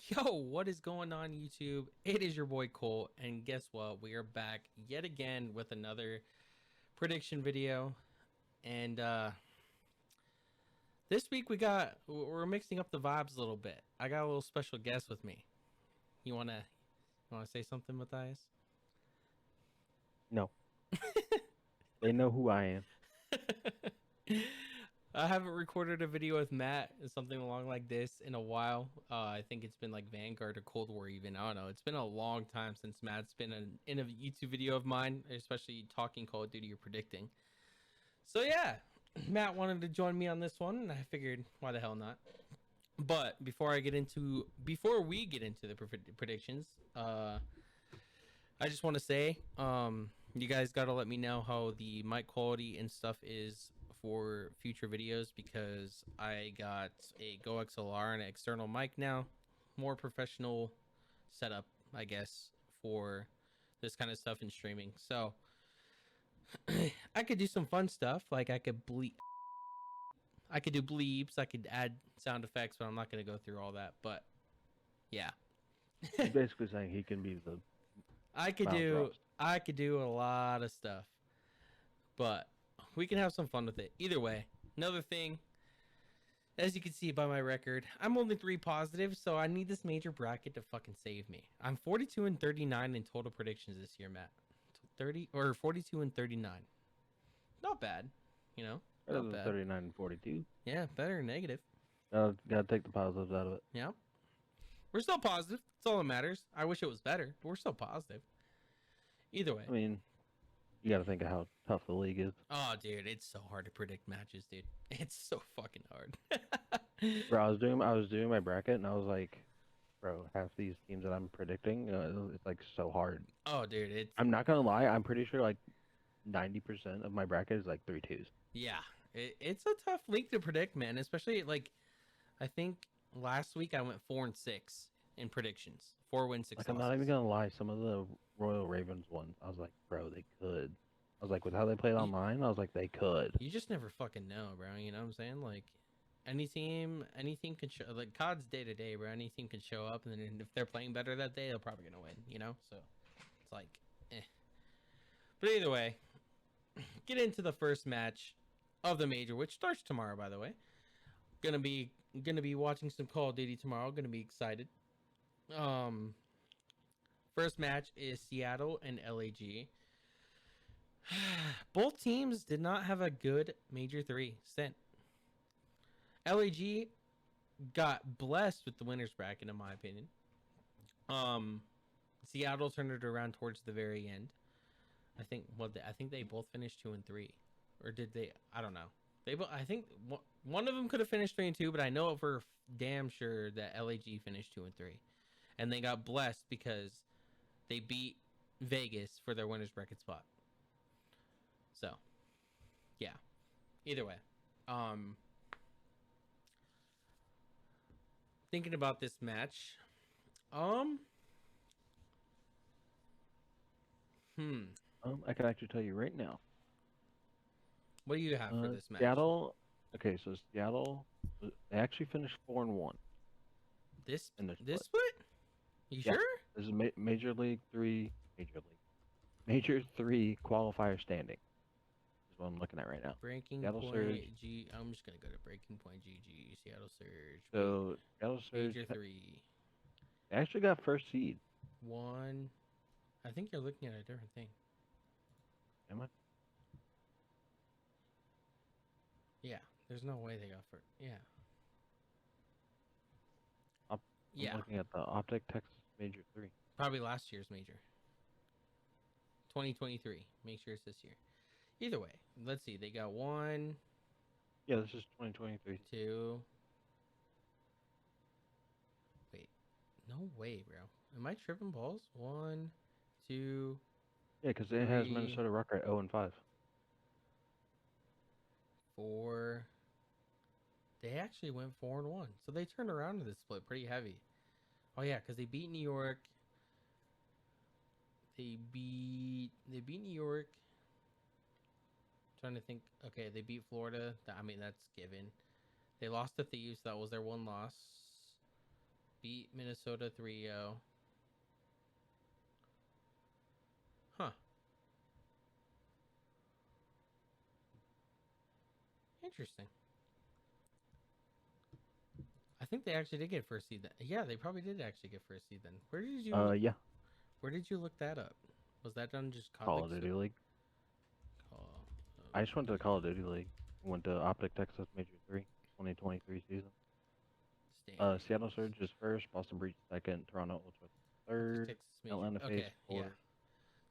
Yo, what is going on, YouTube? It is your boy Cole, and guess what? We are back yet again with another prediction video. And this week we're mixing up the vibes a little bit. I got a little special guest with me. You wanna say something, Matthias? No, they know who I am. I haven't recorded a video with Matt, something along like this, in a while. I think it's been like Vanguard or Cold War, even. I don't know. It's been a long time since Matt's been in a YouTube video of mine, especially talking Call of Duty or predicting. So yeah, Matt wanted to join me on this one, and I figured, why the hell not? But before we get into the predictions, I just want to say, you guys got to let me know how the mic quality and stuff is for future videos, because I got a Go XLR and an external mic now, more professional setup, I guess, for this kind of stuff in streaming. So I could do some fun stuff, like I could do bleeps, I could add sound effects, but I'm not going to go through all that. But yeah, He's basically saying he can be the I could Miles do Ross. I could do a lot of stuff, but we can have some fun with it. Either way, another thing, as you can see by my record, I'm only 3 positive, so I need this major bracket to fucking save me. I'm 42 and 39 in total predictions this year, Matt. 30 or 42 and 39. Not bad, you know. Better Not than bad. 39 and 42. Yeah, better than negative. Gotta take the positives out of it. Yeah. We're still positive. That's all that matters. I wish it was better, but we're still positive. Either way. I mean, you gotta think of how tough the league is. Oh, dude, it's so hard to predict matches, dude. It's so fucking hard. Bro, I was doing my bracket and I was like, bro, half these teams that I'm predicting, it's like so hard. Oh, dude, it's I'm not gonna lie, I'm pretty sure like 90% of my bracket is like 3-2s. yeah, it's a tough league to predict, man. Especially like, I think last week I went 4-6 in predictions, 4 wins, six Like I'm not even losses. gonna lie, some of the Royal Ravens ones, I was like, bro, they could. I was like, with how they played You, online, I was like, they could. you just never fucking know, bro. You know what I'm saying? Like, any team can show. Like COD's day to day, bro. Any team can show up, and then if they're playing better that day, they're probably gonna win. You know, so it's like, eh. But either way, get into the first match of the major, which starts tomorrow, by the way. Gonna be watching some Call of Duty tomorrow. Gonna be excited. Um, First match is Seattle and LAG. Both teams did not have a good Major 3 stint. LAG got blessed with the winners bracket, in my opinion. Um, Seattle turned it around towards the very end. I think they both finished 2-3, or did they? I don't know. I think one of them could have finished 3-2, but I know for damn sure that LAG finished 2-3, and they got blessed because they beat Vegas for their winners bracket spot. So, yeah. Either way, um, thinking about this match, um, hmm, I can actually tell you right now. what do you have for this match? Seattle. Okay, so Seattle, they actually finished 4-1 This in their this split. split? You Yeah, sure? this is Major Three qualifier standing. Is what I'm looking at right now. Breaking Seattle Point Surge. G. I'm just gonna go to Breaking Point GG. Seattle Surge. So Seattle Surge. Major 3. They actually got first seed. 1. I think you're looking at a different thing. Am I? Yeah, there's no way they got first. Yeah. I'm Yeah, looking at the Optic Texas Major 3. probably last year's major. 2023. Make sure it's this year. Either way, let's see. They got 1, Yeah, this is 2023. 2. Wait, no way, bro. Am I tripping balls? 1, 2, Yeah, because it has 3, Minnesota Rucker at 0-5. 4. They actually went 4-1, so they turned around in this split pretty heavy. Oh yeah, because they beat New York. They beat New York. Trying to think. Okay, they beat Florida. I mean, that's given. They lost to Thieves. That was their one loss. beat Minnesota 3-0. Huh. Interesting. I think they actually did get first seed then. Yeah, they probably did actually get first seed then. Yeah, Where did you look that up? Was that done just Call of Duty League. Call I just went to the Call of Duty League. Went to Optic Texas Major 3, 2023 season. standings. Seattle Surge is first, Boston Breach second, Toronto Ultra third, Texas Major. Atlanta FaZe Okay, yeah. fourth.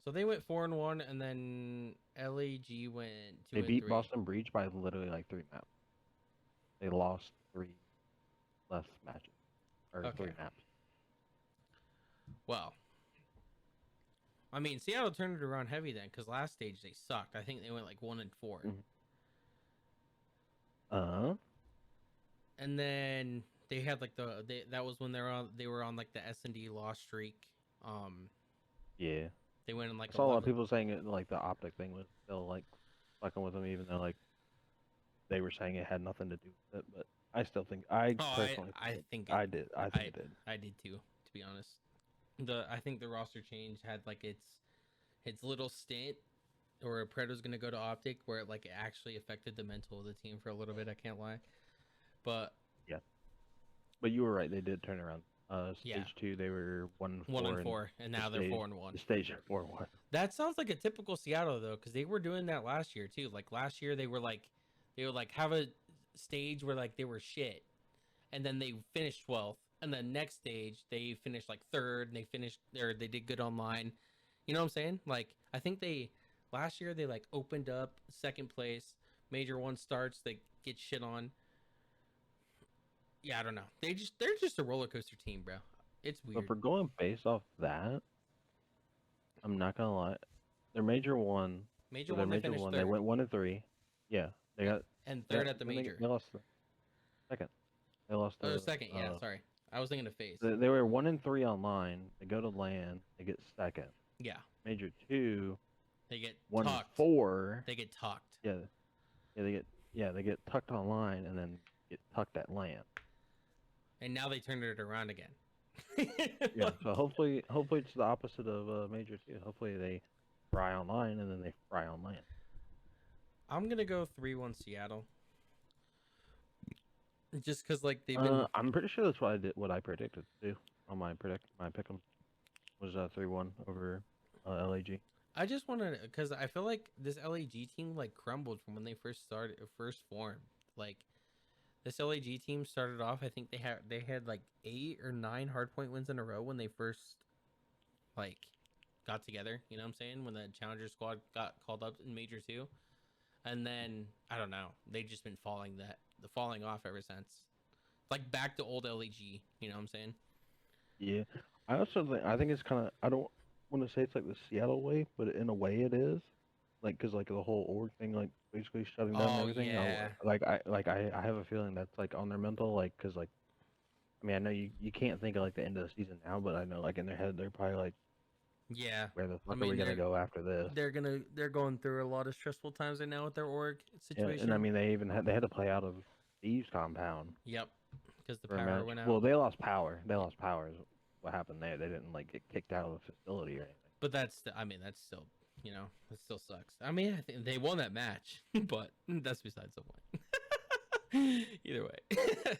So they went 4-1, and then LAG went 2-3. They beat Boston Breach by literally like 3 maps. They lost 3 less matches, or Okay. 3 maps. Well, I mean, Seattle turned it around heavy then, because last stage they sucked. I think they went like 1-4. And then they had like that was when they were on like the S&D loss streak. Yeah. They went in like I saw a lot of people saying it like the Optic thing was still like fucking with them, even though like they were saying it had nothing to do with it. But I still think personally I think I did. I think it did. I did too, to be honest. I think the roster change had like its little stint, or Preto's gonna go to Optic, where it like actually affected the mental of the team for a little bit. I can't lie, but yeah. But you were right. They did turn around. Stage yeah. 2, they were 1-4. 1-4, and now they're 4-1. Stage 4-1. That sounds like a typical Seattle though, because they were doing that last year too. Like last year, they would have a stage where like they were shit, and then they finished 12th, and the next stage they finished like third, and they did good online. You know what I'm saying? Like I think last year they like opened up second place, Major 1 starts, they get shit on. Yeah, I don't know. They're just a roller coaster team, bro. It's weird. But for going based off that, I'm not gonna lie. Their Major 1. Major 1, they finished third. They went 1-3. Yeah, they got and third at the major. They lost the second. They lost the second. Yeah, sorry. I was thinking of FaZe. They were 1-3 online. They go to LAN. They get second. Yeah. Major 2. They get 1-4. They get tucked. Yeah. They get tucked online and then get tucked at LAN. And now they turned it around again. Yeah. So hopefully it's the opposite of Major 2. Hopefully they fry online and then they fry on LAN. I'm gonna go 3-1 Seattle. Just because like they've been. I'm pretty sure that's what I predicted too on my pick'em was 3-1 over LAG. I just want to, because I feel like this LAG team like crumbled from when they first formed. Like this LAG team started off, I think they had like 8 or 9 hardpoint wins in a row when they first like got together. You know what I'm saying? When the Challenger squad got called up in Major 2, and then I don't know, they've just been falling off ever since. Like back to old LAG. You know what I'm saying? Yeah, I think it's kind of, I don't want to say it's like the Seattle way, but in a way it is. Like, cause like the whole org thing, like basically shutting down everything. Yeah. I have a feeling that's like on their mental, like, cause like, I mean, I know you can't think of like the end of the season now, but I know like in their head they're probably like, yeah, where the fuck are we gonna go after this? They're going through a lot of stressful times right now with their org situation. Yeah, and I mean they had to play out of Thieves compound. Yep, because the power went out. Well, they lost power. They lost power. Is what happened there? They didn't like get kicked out of the facility or anything. But that's still, you know, it still sucks. I mean, I think they won that match, but that's besides the point. Either way,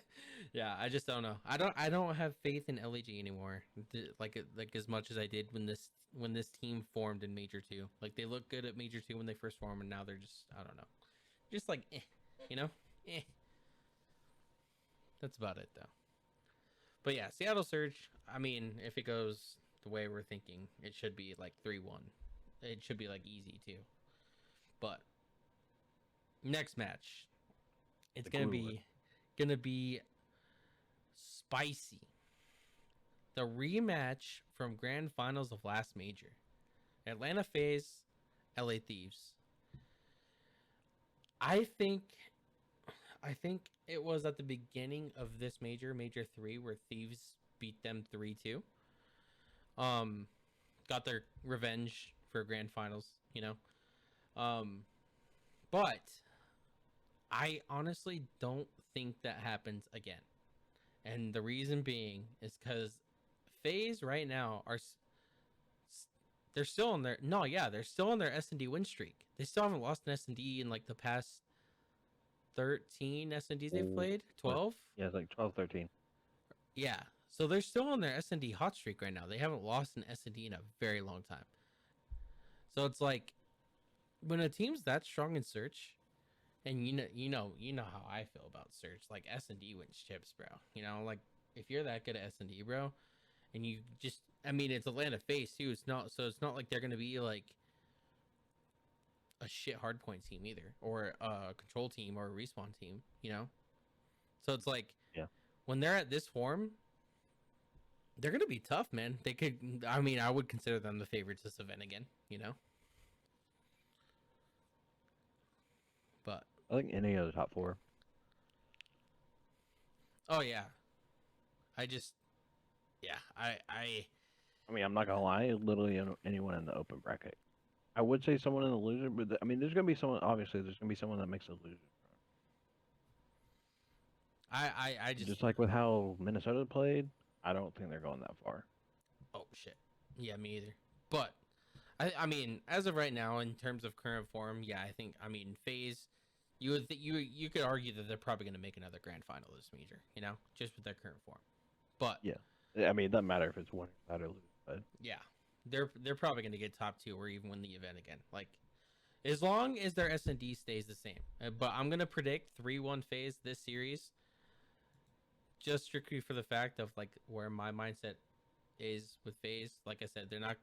yeah, I just don't know. I don't have faith in LAG anymore. Like as much as I did when this team formed in Major 2. Like they looked good at Major 2 when they first formed, and now they're just, I don't know, just like you know, That's about it though. But yeah, Seattle Surge. I mean, if it goes the way we're thinking, it should be like 3-1. It should be like easy too. But next match, it's gonna be spicy. The rematch from Grand Finals of last major, Atlanta FaZe, LA Thieves. I think it was at the beginning of this major 3, where Thieves beat them 3-2. Got their revenge for Grand Finals, you know. But I honestly don't think that happens again. And the reason being is because FaZe right now they're still on their no, yeah, they're still on their S&D win streak. They still haven't lost an S&D in like the past 13 S&Ds they've Oh, played. but 12? yeah, it's like 12, 13. Yeah. So they're still on their S&D hot streak right now. They haven't lost an S&D in a very long time. So it's like when a team's that strong in search, and you know how I feel about search. Like S&D wins chips, bro. You know, like if you're that good at S&D, bro, and you just, I mean, it's Atlanta FaZe too. It's not, so it's not like they're gonna be like a shit hardpoint team either, or a control team or a respawn team. You know, so it's like Yeah. when they're at this form, they're gonna be tough, man. They could, I mean, I would consider them the favorites this event again. You know, but I think any of the top four. oh yeah, I just yeah, I mean, I'm not gonna lie, literally anyone in the open bracket. I would say someone in the loser, but I mean, there's gonna be someone. Obviously, there's gonna be someone that makes a loser. I just Just like with how Minnesota played, I don't think they're going that far. oh shit, yeah, me either. But I mean, as of right now, in terms of current form, yeah, I think, I mean, FaZe, you could argue that they're probably going to make another grand final this major, you know, just with their current form. But Yeah, I mean, it doesn't matter if it's win or lose, but yeah, they're probably going to get top two or even win the event again. Like as long as their S&D stays the same. But I'm going to predict 3-1 FaZe this series, just strictly for the fact of like where my mindset is with FaZe. Like I said, they're not.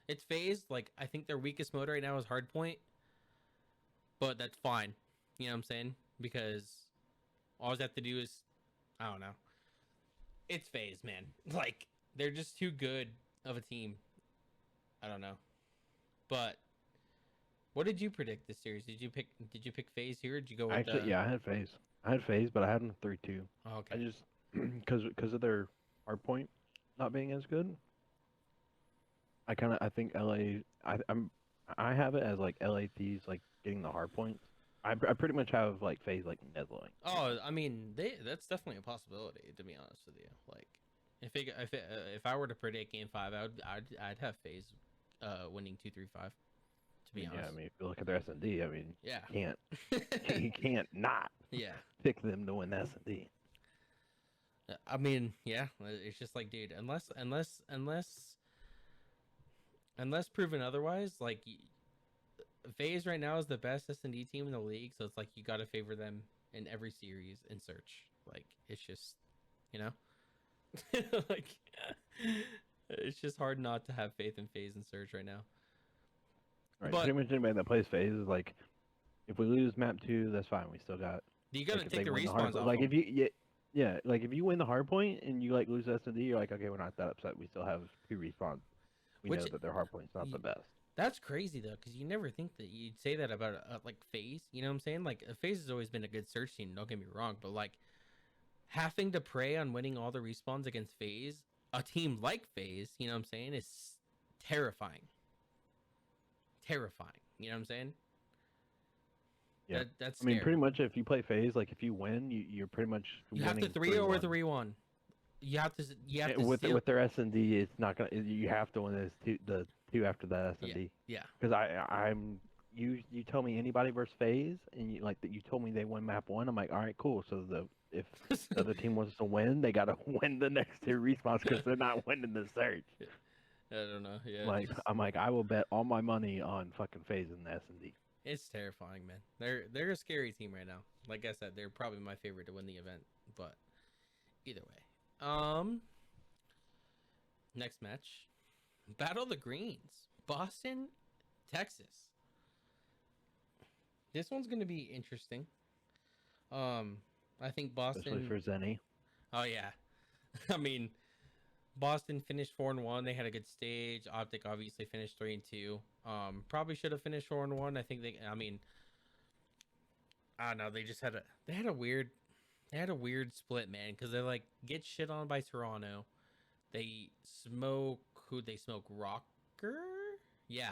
It's FaZe. Like I think their weakest mode right now is hardpoint, but that's fine. You know what I'm saying? Because all I have to do is, I don't know. It's FaZe, man. Like they're just too good of a team. I don't know. But what did you predict this series? Did you pick FaZe here? Or did you go with actually, the? yeah, I had phase. I had phase, but I had them 3-2. Oh, I okay. just because of their hard point not being as good. I think LA. I have it as like LAT's like getting the hard points. I pretty much have like phase like Nedling. Oh, I mean, that's definitely a possibility. To be honest with you, like if I were to predict Game 5, I'd have FaZe winning 2-3-5. To I be mean, yeah, honest, I mean, if you look at their S&D, I mean, yeah, you can't you can't not yeah. pick them to win S&D. I mean, yeah. It's just like, dude, unless proven otherwise, like FaZe right now is the best S&D team in the league, so it's like you got to favor them in every series in search. Like it's just, you know, like it's just hard not to have faith in FaZe and search right now. Right, But pretty much anybody that plays phase is like, if we lose map 2, that's fine. We still got you got like to if take they the win the hard respawns point. off Like them. if you yeah, like if you win the hard point and you like lose S&D, you're like, okay, we're not that upset. We still have 2 respawns. We know Which that their hard point's not the best. that's crazy though, because you never think that you'd say that about like FaZe. You know what I'm saying? Like FaZe has always been a good search team. Don't get me wrong, but like having to prey on winning all the respawns against FaZe, a team like FaZe, you know what I'm saying, is terrifying. Terrifying. You know what I'm saying? Yeah. That's I mean, scary. pretty much if you play phase, like if you win, you're pretty much You have to winning 3 or 3-1. 3-1. You have to With steal. their S&D, it's not gonna. You have to win the two after that Yeah, S&D. yeah. Because I'm you tell me anybody versus phase, and you like that you told me they won map 1. I'm like, all right, cool. So if the other team wants to win, they gotta win the next 2 respawns because they're not winning the search. I don't know. Yeah, Like just I'm like, I will bet all my money on fucking phase in the S&D. it's terrifying, man. They're a scary team right now. Like I said, they're probably my favorite to win the event, but either way. Next match. Battle of the Greens. Boston, Texas. This one's going to be interesting. I think Especially Boston. for Zenny. Oh yeah, I mean, Boston finished 4-1. They had a good stage. Optic obviously finished 3-2. Probably should have finished 4-1. I think they. I mean, I don't know. They just had a. They had a weird. They had a weird split, man, because they like get shit on by Toronto. They smoke. Who they smoke? Rocker. Yeah,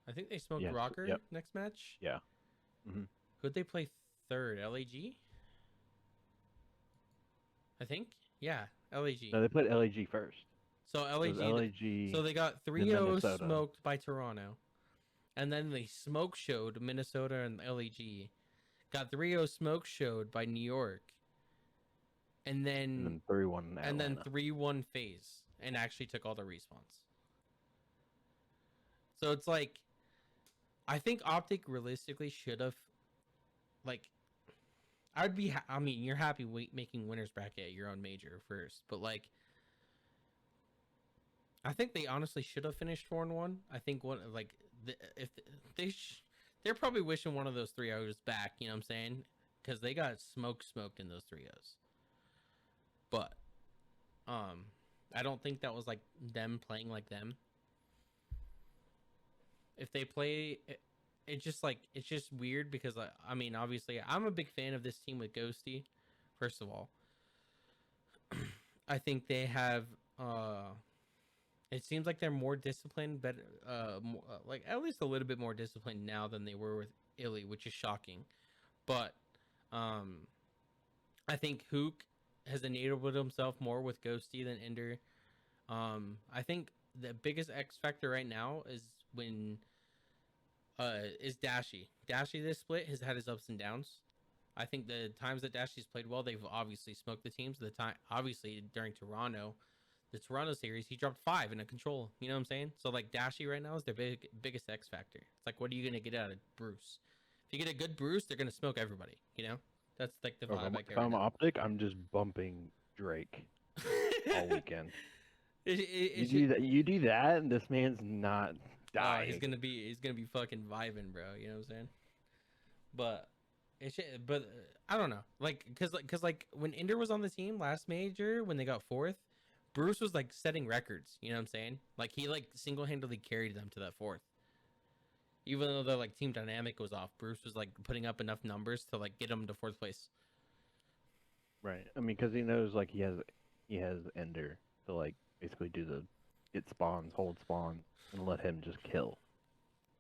I think they smoked Yes. Rocker Yep. next match. Yeah. Hmm. Who'd they play third? LAG? I think. Yeah, LAG. No, they played LAG first. So It was LAG. So LAG, they got then 3-0 Minnesota. smoked by Toronto, and then they smoke showed Minnesota and LAG. Got 3-0 smoke showed by New York, and And then then 3-1 in and then Atlanta. 3-1 phase, and actually took all the respawns. So it's like I think Optic realistically should have like I'd be I mean you're happy making winners bracket at your own major first, but like I think they honestly should have finished 4-1. I think what like if they they're probably wishing one of those 3-0s back. You know what I'm saying? Because they got smoked in those 3-0s. But um, I don't think that was like them playing like them. If they play, it's just like it's just weird because I mean obviously I'm a big fan of this team with Ghosty. First of all, I think they have it seems like they're more disciplined, better, more, like at least a little bit more disciplined now than they were with Illy, which is shocking. But um, I think Hook has enabled himself more with Ghosty than Ender. I think the biggest X factor right now is Dashy. Dashy this split has had his ups and downs. I think the times that Dashy's played well, they've obviously smoked the teams. The time obviously during Toronto, the Toronto series, he dropped 5 in a control. You know what I'm saying? So like Dashy right now is their biggest X factor. It's like what are you gonna get out of Bruce? If you get a good Bruce, they're gonna smoke everybody. You know, that's like the vibe I If get right I'm now. Optic, I'm just bumping Drake all weekend. it You do that, and this man's not oh, dying. he's gonna be fucking vibing, bro. You know what I'm saying? But but I don't know, cause like when Ender was on the team last major when they got 4th, Bruce was like setting records. You know what I'm saying? Like he like single handedly carried them to that 4th. Even though the like team dynamic was off, Bruce was like putting up enough numbers to like get them to 4th place. Right. I mean, because he knows like he has Ender to like basically do the get spawns, hold spawns, and let him just kill.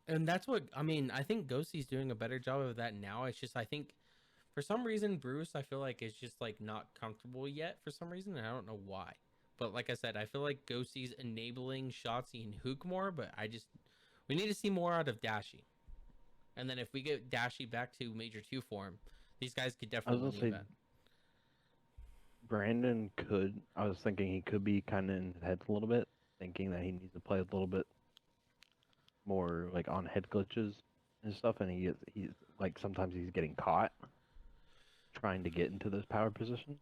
And that's what I mean. I think Ghosty's doing a better job of that now. It's just I think for some reason Bruce I feel like is just like not comfortable yet for some reason, and I don't know why. But like I said, I feel like Ghosty's enabling Shotzzy and Hook more, but we need to see more out of Dashy. And then if we get Dashy back to Major 2 form, these guys could I was definitely win gonna the say event. Brandon could. I was thinking he could be kind of in his head a little bit, thinking that he needs to play a little bit more like on head glitches and stuff, and he's like sometimes he's getting caught trying to get into those power positions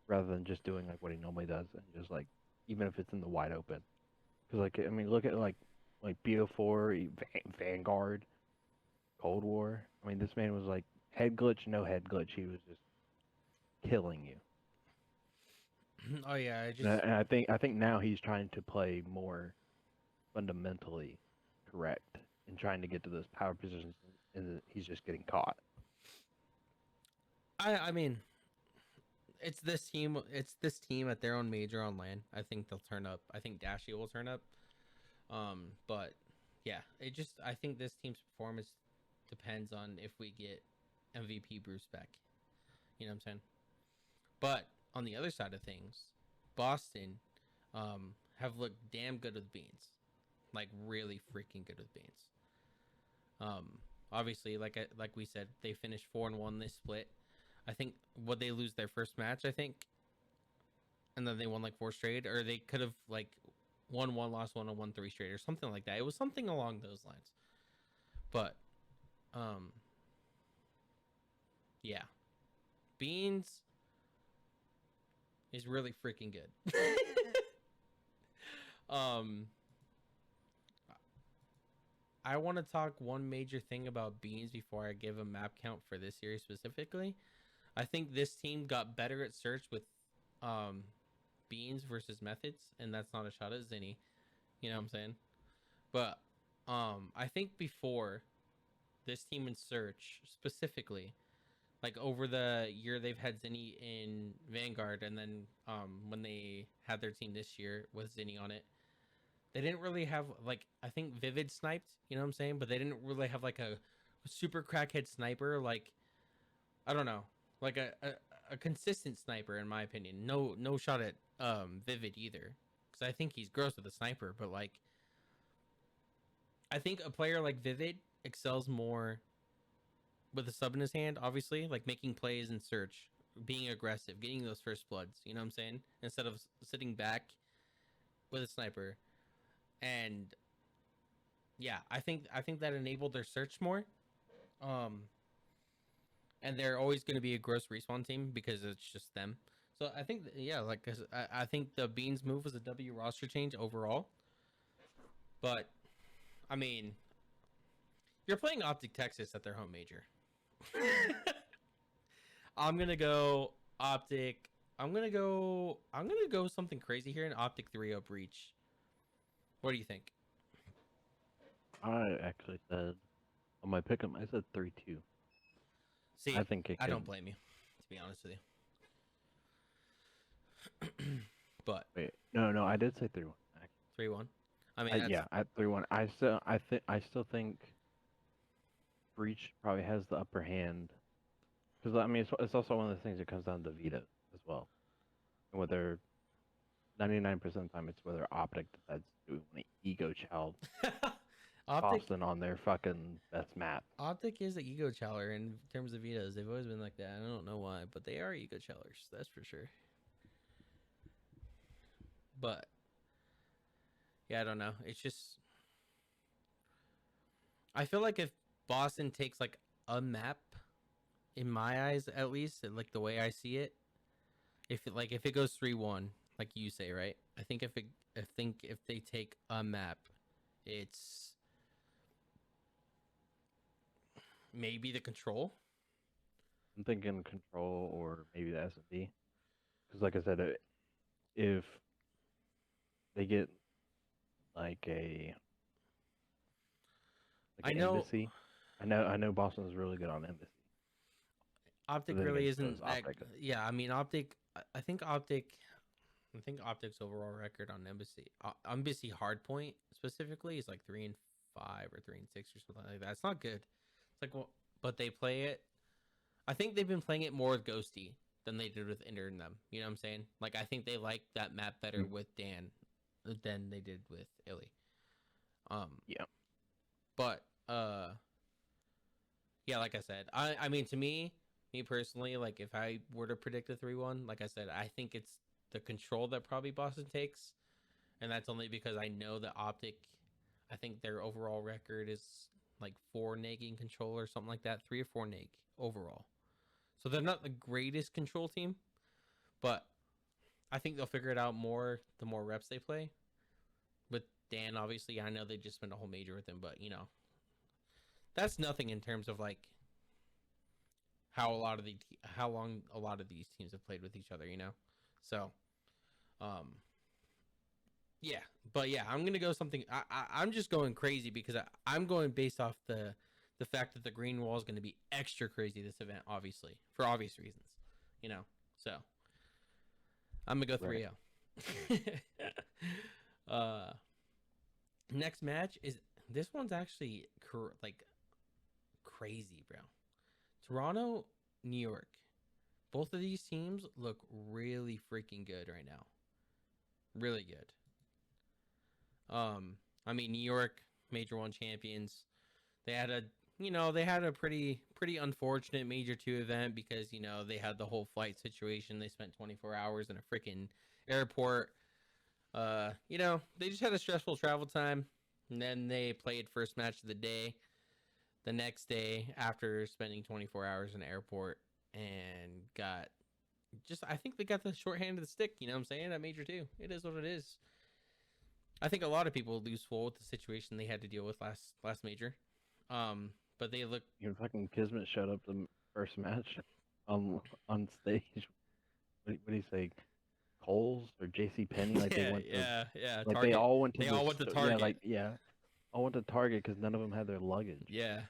rather than just doing like what he normally does and just like even if it's in the wide open. Because like I mean, look at like BO4, Vanguard, Cold War. I mean, this man was like head glitch, no head glitch. He was just killing you. Oh yeah, And I think now he's trying to play more fundamentally correct and trying to get to those power positions, and he's just getting caught. I mean it's this team. It's this team at their own major on LAN. I think they'll turn up. I think Dashy will turn up. But yeah, I think this team's performance depends on if we get MVP Bruce back. You know what I'm saying? But on the other side of things, Boston have looked damn good with beans, like really freaking good with beans. Um, Obviously, like we said, they finished 4-1 this split. I think would they lose their first match? I think, and then they won like 4 straight, or they could have like won one, lost one, and won 3 straight, or something like that. It was something along those lines. But um, yeah, beans is really freaking good. um, I want to talk one major thing about beans before I give a map count for this series specifically. I think this team got better at search with um beans versus methods, and that's not a shot at Zinni. You know what I'm saying? But I think before this team in search specifically, like over the year they've had Zinni in Vanguard, and then when they had their team this year with Zinni on it, they didn't really have like I think Vivid sniped, you know what I'm saying? But they didn't really have like a super crackhead sniper like I don't know, like a consistent sniper in my opinion. No shot at Vivid either, because I think he's gross with a sniper. But like, I think a player like Vivid excels more with a sub in his hand, obviously, like making plays in search, being aggressive, getting those first bloods. You know what I'm saying? Instead of sitting back with a sniper, and yeah, I think that enabled their search more. Um, and they're always going to be a gross respawn team because it's just them. So I think, yeah, like I think the Beans move was a W roster change overall. But I mean, you're playing Optic Texas at their home major. I'm gonna go Optic. I'm gonna go something crazy here in Optic 3-0 breach. What do you think? I actually said on my pick'em, I said 3-2. See, I think it I could. don't blame you, to be honest with you. But Wait, no, I did say 3-1. 3-1. I mean, that's, Yeah, at 3-1. I still think Breach probably has the upper hand because I mean it's also one of the things that comes down to Vita as well, and whether 99% of the time it's whether Optic decides to do an ego child Optic. Boston on their fucking best map. Optic is the ego chiller in terms of Vitas. They've always been like that. I don't know why, but they are ego chillers. That's for sure. But yeah, I don't know. It's just I feel like if Boston takes like a map, in my eyes at least, and like the way I see it, if it goes 3-1, like you say, right? I think if they take a map, it's maybe the control. I'm thinking Control or maybe the S&B because like I said, if they get like a I an know embassy, I know Boston's really good on embassy. Optic But then really again, so is isn't that. Optic. Yeah, I mean Optic. I think Optic. I think Optic's overall record on Embassy, Embassy Hardpoint specifically, is like 3-5 or 3-6 or something like that. It's not good. It's like, well, but they play it. I think they've been playing it more with Ghosty than they did with Ender and them. You know what I'm saying? Like, I think they like that map better Mm. with Dan than they did with Illy. Yeah. But yeah, like I said, I mean, to me personally, like if I were to predict a 3-1, like I said, I think it's the control that probably Boston takes, and that's only because I know that Optic. I think their overall record is like 4 negging control or something like that, 3 or 4 neg overall. So they're not the greatest control team, but I think they'll figure it out more the more reps they play. With Dan, obviously, I know they just spent a whole major with him, but that's nothing in terms of like how long a lot of these teams have played with each other. So, yeah, but yeah, I'm gonna go something. I'm just going crazy because I'm going based off the fact that the green wall is going to be extra crazy this event, obviously for obvious reasons. So I'm gonna go 3-0. Next match is this one's actually like crazy, bro. Toronto, New York. Both of these teams look really freaking good right now. Really good. I mean, New York, Major 1 champions. They had a pretty unfortunate Major 2 event because, they had the whole flight situation. They spent 24 hours in a freaking airport. They just had a stressful travel time. And then they played first match of the day the next day after spending 24 hours in an airport and I think they got the short hand of the stick, you know what I'm saying? At Major 2. It is what it is. I think a lot of people lose full with the situation they had to deal with last major. But they look. Even fucking Kismet showed up the first match on stage. What do you say? Kohl's or J.C. Penney? Like they went to. Yeah. Like Target. they all went to. They all went to Target. All went to Target because none of them had their luggage. Yeah.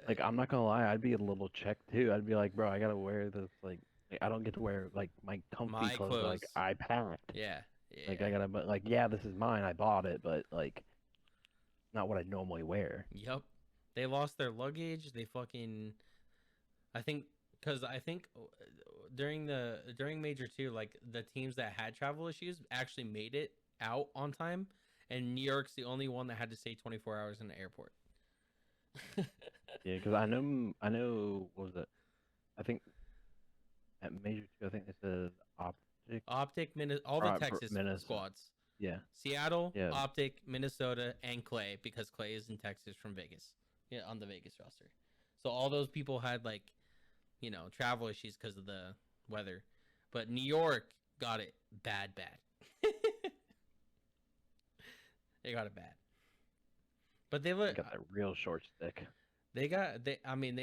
Like I'm not gonna lie, I'd be a little checked too. I'd be like, bro, I gotta wear this like I don't get to wear like my comfy clothes. Like I packed. Yeah. Like I gotta, but like yeah, this is mine. I bought it, but like not what I normally wear. Yep. They lost their luggage. They fucking. I think because I think during Major Two, like the teams that had travel issues actually made it out on time, and New York's the only one that had to stay 24 hours in the airport. Yeah, because I know. What was it? I think at Major Two, I think it says Optic All the Texas Minnesota. squads: Yeah, Seattle, yeah. Optic, Minnesota, and Clay, because Clay is in Texas from Vegas, yeah, on the Vegas roster. So all those people had like, travel issues because of the weather, but New York got it bad. They got it bad, but they look. Got that real short stick. They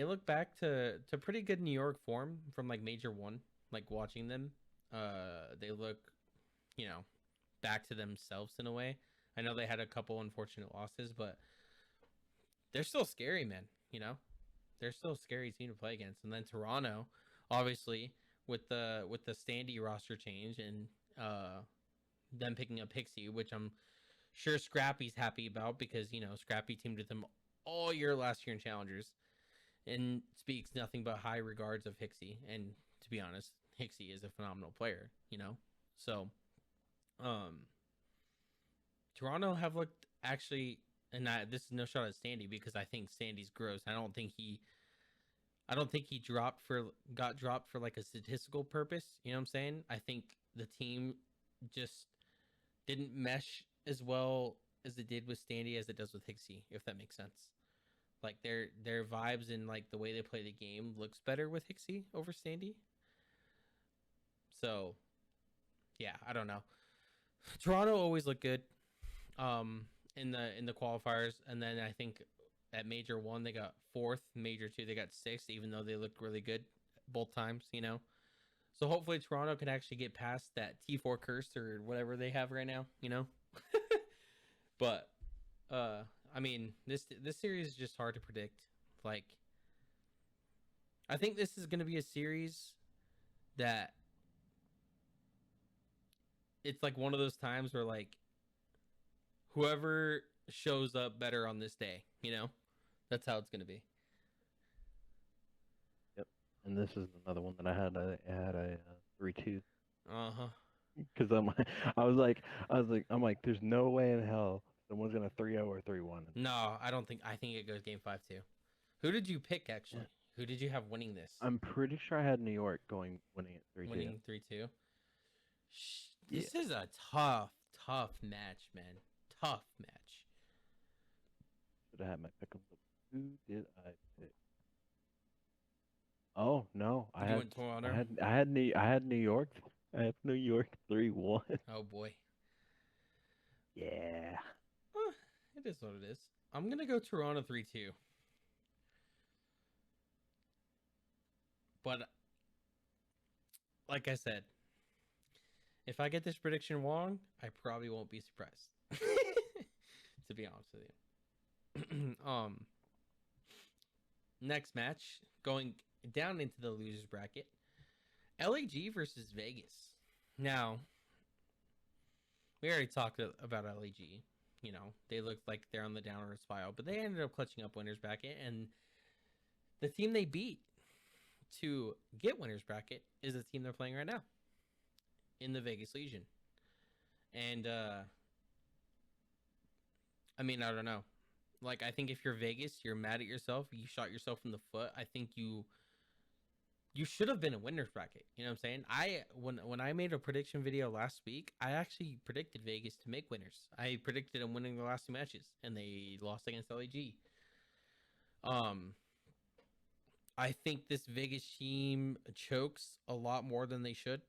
look back to pretty good New York form from like Major One. Like watching them, they look, back to themselves in a way. I know they had a couple unfortunate losses, but they're still scary, man. They're still a scary team to play against. And then Toronto, obviously, with the Standy roster change and them picking up Pixie, which I'm sure Scrappy's happy about because Scrappy teamed with them all year last year in Challengers, and speaks nothing but high regards of Hixie. And to be honest, Hixie is a phenomenal player. So Toronto have looked actually, and this is no shot at Standy because I think Standy's gross. I don't think he got dropped for like a statistical purpose. You know what I'm saying? I think the team just didn't mesh as well as it did with Standy as it does with Hixie, if that makes sense. Like their vibes and like the way they play the game looks better with Hixie over Standy. So yeah, I don't know. Toronto always looked good in the qualifiers, and then I think at Major One they got fourth, Major Two they got sixth, even though they looked really good both times. So hopefully Toronto can actually get past that T4 curse or whatever they have right now. But this series is just hard to predict. Like, I think this is going to be a series that it's like one of those times where like whoever shows up better on this day, that's how it's going to be. Yep. And this is another one that I had a 3-2. Because I'm like, there's no way in hell someone's gonna 3-0 or 3-1. No, I don't think. I think it goes game 5-2. Who did you pick actually? Who did you have winning this? I'm pretty sure I had New York winning it 3-2. Winning 3-2. This is a tough match, man. Tough match. Should have had my pick. Who did I pick? Oh no, I had New York. I had New York 3-1. Oh boy. Yeah. It is what it is. I'm gonna go Toronto 3-2. But like I said, if I get this prediction wrong, I probably won't be surprised. To be honest with you. Next match, going down into the losers bracket, LAG versus Vegas. Now, we already talked about LAG. They look like they're on the downward spiral, but they ended up clutching up winners bracket, and the team they beat to get winners bracket is the team they're playing right now in the Vegas Legion. And I don't know. Like, I think if you're Vegas, you're mad at yourself. You shot yourself in the foot. I think you should have been a winners bracket. You know what I'm saying? When I made a prediction video last week, I actually predicted Vegas to make winners. I predicted them winning the last two matches, and they lost against LAG. I think this Vegas team chokes a lot more than they should.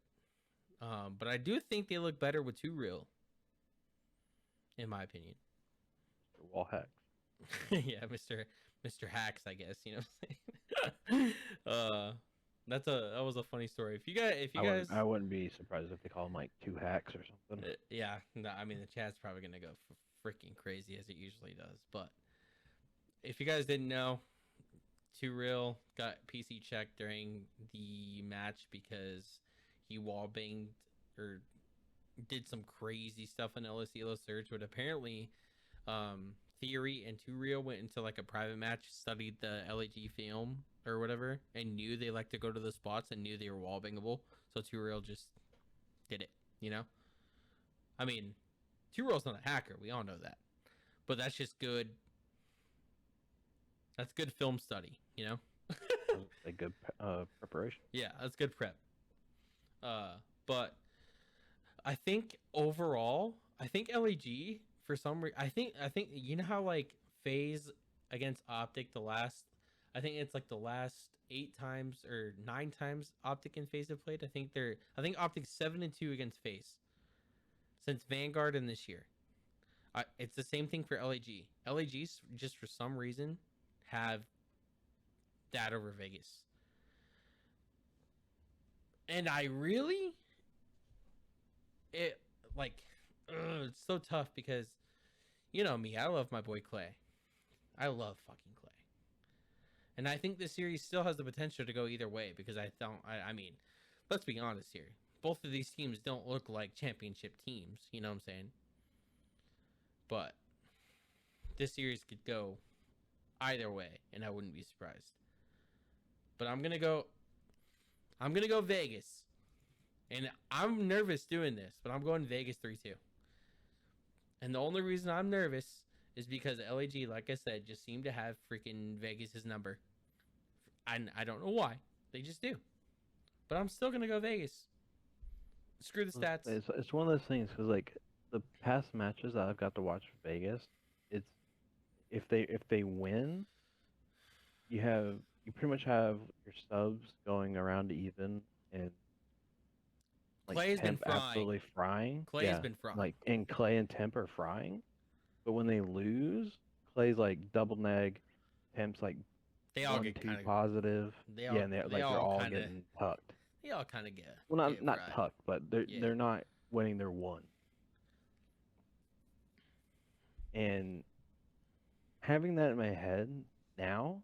But I do think they look better with 2Real, in my opinion. Wall hacks. Yeah, Mr. Hacks, I guess. You know what I'm saying? That was a funny story. If you guys, I wouldn't be surprised if they call them like 2 hacks or something. Yeah, no, the chat's probably gonna go freaking crazy as it usually does. But if you guys didn't know, 2Real got PC checked during the match because he wallbanged or did some crazy stuff in LS Elo Surge, but apparently Theory and Turiel went into like a private match, studied the LAG film or whatever, and knew they like to go to the spots and knew they were wall bangable. So Turiel just did it, you know? I mean, Turiel's not a hacker. We all know that. But that's just good. That's good film study, you know? A good preparation. Yeah, that's good prep. But I think overall, I think LAG for some reason, I think you know how like FaZe against Optic I think it's like the last 8 times or 9 times Optic and FaZe have played. I think Optic's 7-2 against FaZe since Vanguard and this year. It's the same thing for LAG. LAG's just for some reason have that over Vegas. And I really it's so tough because you know me, I love my boy Clay. I love fucking Clay. And I think this series still has the potential to go either way because I mean, let's be honest here. Both of these teams don't look like championship teams, you know what I'm saying? But this series could go either way, and I wouldn't be surprised. But I'm gonna go Vegas. And I'm nervous doing this, but I'm going Vegas 3-2. And the only reason I'm nervous is because LAG, like I said, just seemed to have freaking Vegas's number. And I don't know why. They just do. But I'm still going to go Vegas. Screw the stats. It's one of those things because like the past matches that I've got to watch for Vegas, it's if they win, you pretty much have your subs going around to even and like Clay's been Temp frying. absolutely frying. Clay's been frying. Like and Clay and Temp are frying, but when they lose, Clay's like double neg, Temp's like they all 1, get 2 kind of positive. And they're all kinda, getting tucked. They all kind of get. Well, get not fried. tucked, but they're not winning their one. And having that in my head now,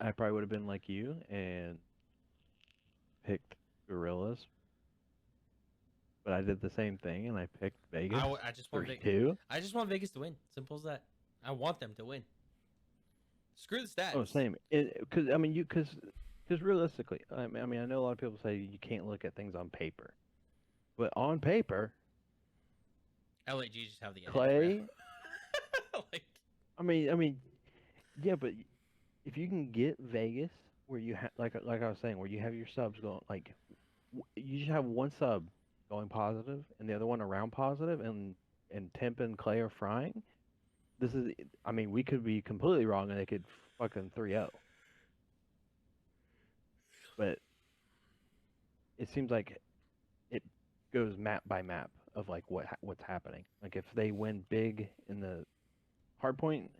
I probably would have been like you and picked Gorillas. But I did the same thing and I picked Vegas. I just want Vegas. I just want Vegas to win. Simple as that. I want them to win. Screw the stats. Oh, same. Because I mean, because realistically, I mean, I know a lot of people say you can't look at things on paper, but on paper, LAG just have the edge, Clay. like, I mean, yeah, but if you can get Vegas where you have like I was saying, where you have your subs going, like you just have one sub going positive and the other one around positive, and Temp and Clay are frying. I mean, we could be completely wrong and they could fucking 3-0. But it seems like it goes map by map of like what's happening. Like if they win big in the hardpoint,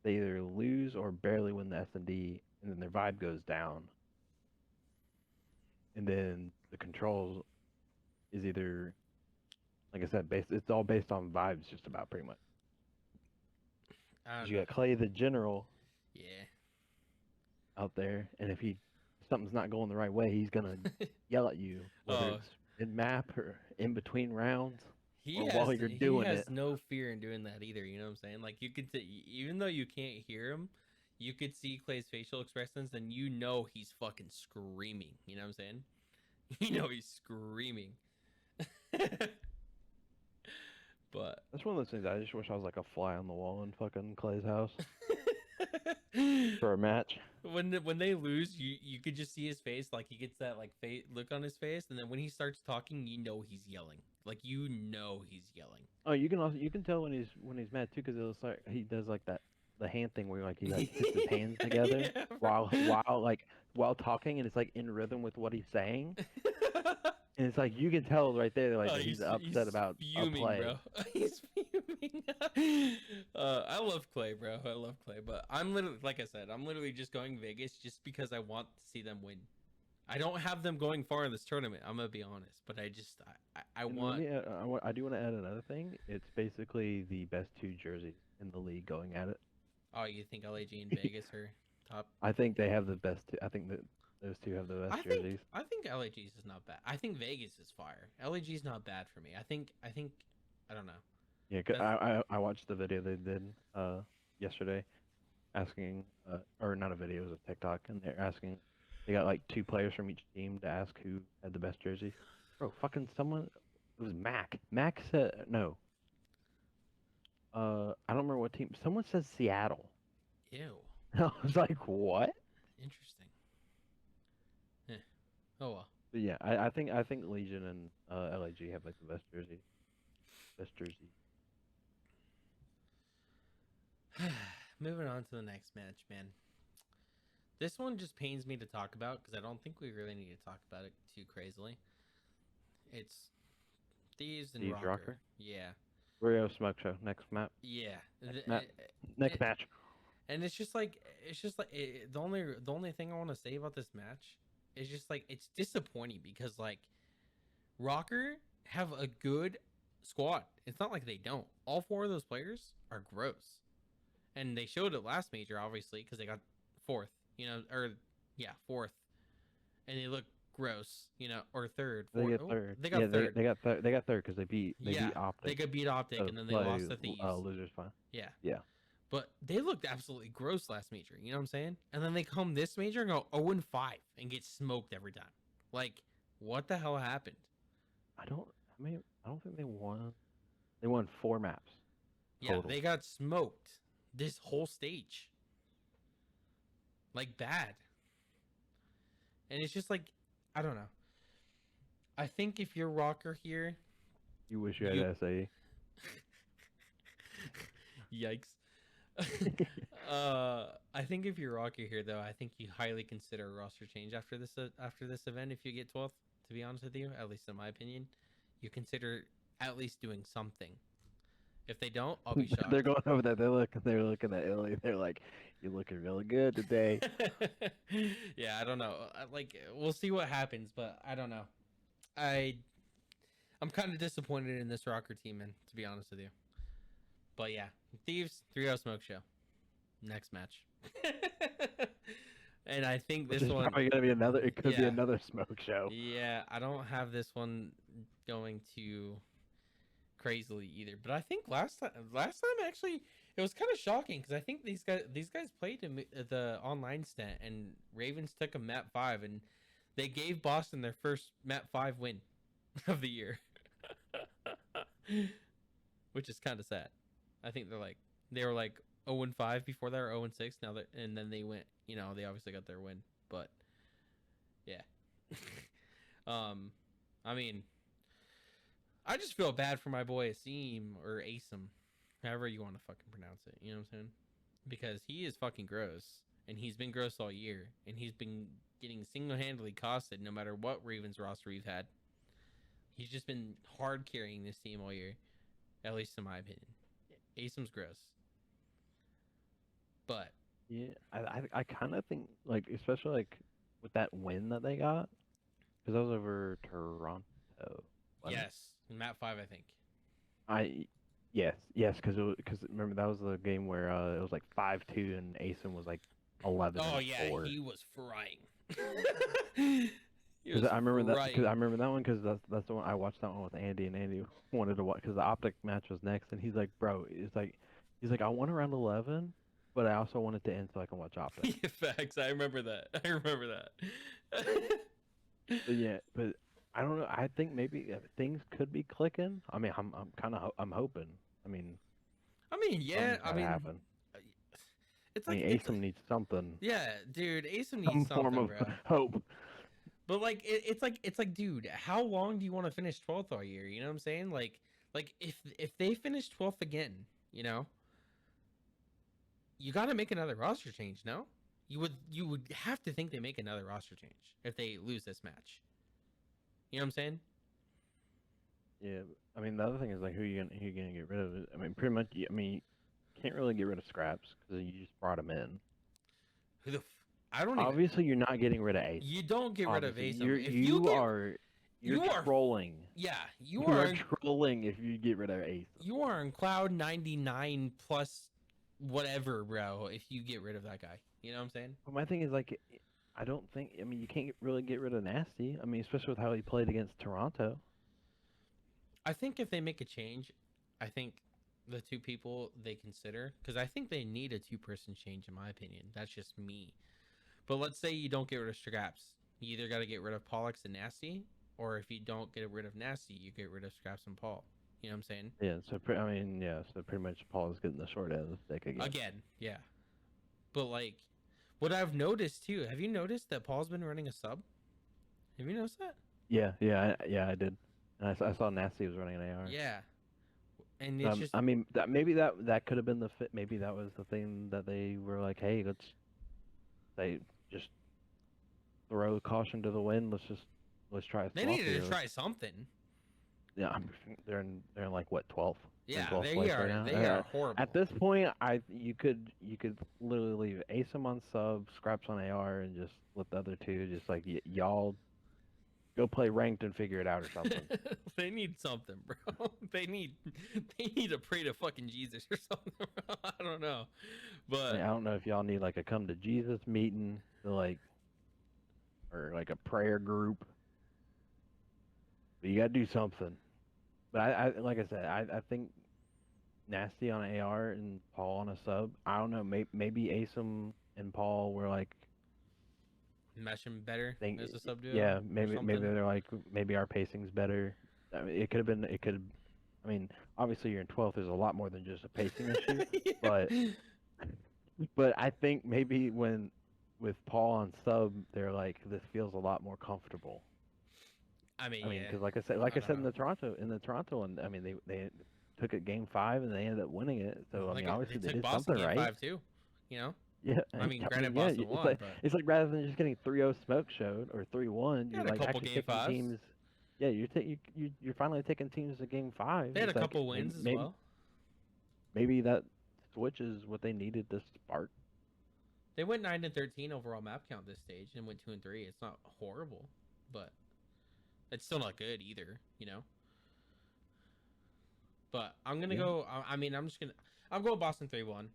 they either lose or barely win the S&D, and then their vibe goes down. And then the controls is either, like I said, it's all based on vibes, just about pretty much. You got Clay the general, out there, and if something's not going the right way, he's gonna yell at you, whether it's in map or in between rounds. While you're doing it, he has no fear in doing that either. You know what I'm saying? Like you could, even though you can't hear him, you could see Clay's facial expressions, and you know he's fucking screaming. You know what I'm saying? You know he's screaming. But that's one of those things. I just wish I was like a fly on the wall in fucking Clay's house for a match. When they lose, you could just see his face, like he gets that like look on his face, and then when he starts talking, you know he's yelling. Like you know he's yelling. Oh, you can tell when he's mad too, because it looks like he does like the hand thing where like he like hits his hands together while talking, and it's like in rhythm with what he's saying. And it's like you can tell right there, like he's upset about fuming, a play. Bro. He's fuming. I love Clay, bro. I love Clay, but I'm literally, like I said, I'm literally just going Vegas just because I want to see them win. I don't have them going far in this tournament. I'm gonna be honest, but I want. I do want to add another thing. It's basically the best 2 jerseys in the league going at it. Oh, you think LAG and Vegas are top? I think they have the best 2. I think that those 2 have the best jerseys. I think LAG's is not bad. I think Vegas is fire. LAG's not bad for me. I think I don't know. Yeah, 'cause That's I watched the video they did yesterday asking or not a video, it was a TikTok, and they're asking they got like two players from each team to ask who had the best jersey. Bro, fucking someone it was Mac. Mac said no. I don't remember what team. Someone said Seattle. ew. I was like, what? Interesting. Eh. Oh well. But yeah, I think Legion and LAG have like the best jersey. Best jersey. Moving on to the next match, man. This one just pains me to talk about because I don't think we really need to talk about it too crazily. It's Thieves and Thieves Rocker. Rocker? Yeah. Rio Smoke Show. Next map. Yeah. Map. Next match. And it's just like the only thing I want to say about this match is just like it's disappointing because like Rocker have a good squad. It's not like they don't. All four of those players are gross, and they showed it last major obviously because they got fourth. You know, or yeah, fourth, and they look gross. You know, or third. They Fourth. get third. They got yeah, third. They got third. They got third because they beat Optic. They could beat Optic, and then they play, lost to Thieves. Losers fine. Yeah. Yeah. But they looked absolutely gross last major. You know what I'm saying? And then they come this major and go 0-5 and get smoked every time. Like, what the hell happened? I don't think they won. They won 4 maps. Yeah, total. they got smoked this whole stage. Like, bad. And it's just like, I don't know. I think if you're Rocker here, You wish you had SAE. yikes. I think if you're Rocker here, though, I think you highly consider a roster change after this event. If you get 12th, to be honest with you, at least in my opinion, you consider at least doing something. If they don't, I'll be shocked. They're going over there. They're looking at Illy. They're like, "You're looking really good today." Yeah, I don't know. Like, we'll see what happens, but I don't know. I'm kind of disappointed in this Rocker team, man, to be honest with you. But yeah, Thieves 3-0 Smoke Show. Next match. And I think Which this is one probably gonna be another. It could be Yeah. another Smoke Show. Yeah, I don't have this one going too crazily either. But I think last time actually it was kind of shocking because I think these guys played in the online stent and Ravens took a map 5 and they gave Boston their first map 5 win of the year. Which is kind of sad. I think they were like 0-5 before that, or 0-6 now that, and then they went, you know, they obviously got their win, but yeah. I mean, I just feel bad for my boy Asim or Asim, however you want to fucking pronounce it. You know what I'm saying? Because he is fucking gross, and he's been gross all year, and he's been getting single-handedly costed no matter what Ravens roster we've had. He's just been hard carrying this team all year, at least in my opinion. Asim's gross, but Yeah, I kind of think like, especially like with that win that they got, because that was over Toronto. wasn't it? yes, in map 5, I think. Yes, because remember that was the game where it was like 5-2 and Asim was like 11. Oh and yeah, 4. he was frying. He Because was I remember that. frying. Because I remember that one. Because that's the one I watched that one with Andy, and Andy wanted to watch because the Optic match was next, and he's like, "Bro, he's like, I want around 11, but I also want it to end so I can watch Optic." Yeah, facts. I remember that. But yeah, but I don't know. I think maybe things could be clicking. I mean, I'm hoping. I mean, Yeah. something's gotta happen. It's I like mean, Asim needs something. yeah, dude. Asim Some needs form something, of bro. hope. But like, it's like, dude, how long do you want to finish 12th all year? You know what I'm saying? Like if they finish 12th again, you know, you got to make another roster change. No, you would have to think they make another roster change if they lose this match. You know what I'm saying? Yeah, I mean, the other thing is like, who you gonna get rid of? I mean, pretty much. I mean, you can't really get rid of Scraps because you just brought him in. Who the I don't even. Obviously, you're not getting rid of Ace. You don't get rid of Obviously, Asim. If you're you are- trolling. yeah, you You are are trolling if you get rid of Ace. you are on cloud 99 plus whatever, bro. If you get rid of that guy, you know what I'm saying? But my thing is like, I don't think. I mean, you can't really get rid of Nasty. I mean, especially with how he played against Toronto. I think if they make a change, I think the two people they consider, because I think they need a two-person change, in my opinion. That's just me. But let's say you don't get rid of Scraps. You either got to get rid of Pollux and Nasty, or if you don't get rid of Nasty, you get rid of Scraps and Paul. You know what I'm saying? Yeah, so so pretty much Paul is getting the short end of the stick again. Again, yeah. But like, what I've noticed too, have you noticed that Paul's been running a sub? Have you noticed that? Yeah, I did. And I saw Nasty was running an AR. Yeah. And it's just I mean, maybe that could have been the fit. Maybe that was the thing that they were like, hey, they just throw caution to the wind. Let's try a they swap needed here. to try something. Yeah, they're in like what 12th? Yeah, 12th they place are. right now? They are horrible. At this point, you could literally leave Asim on sub, Scraps on AR, and just let the other two just like y'all go play ranked and figure it out or something. They need something, bro. They need to pray to fucking Jesus or something, bro. I don't know. But I don't know if y'all need like a come to Jesus meeting, or like a prayer group. But you gotta do something. But I like I said, I think Nasty on AR and Paul on a sub. I don't know. Maybe Asim and Paul were like meshing better as a sub duo. Yeah, maybe they're like maybe our pacing's better. I mean, it could have been. It could. I mean, obviously you're in 12th. There's a lot more than just a pacing issue. Yeah. But I think maybe with Paul on sub, they're like this feels a lot more comfortable. I mean, because like I said in the Toronto one, I mean they took it game 5 and they ended up winning it. So I mean, obviously they did Boston something game right. 5 too, you know. Yeah, I mean, granted, yeah, Boston won, but it's like rather than just getting 3-0 smoke showed or 3-1, you're had a like couple actually game taking fives. teams. Yeah, you're finally taking teams to game 5. They had a It's like, couple wins as well. Maybe that switch is what they needed to spark. They went 9-13 overall map count this stage and went 2-3. It's not horrible, but it's still not good either, you know. But I'm gonna go. I mean, I'm going Boston 3-1.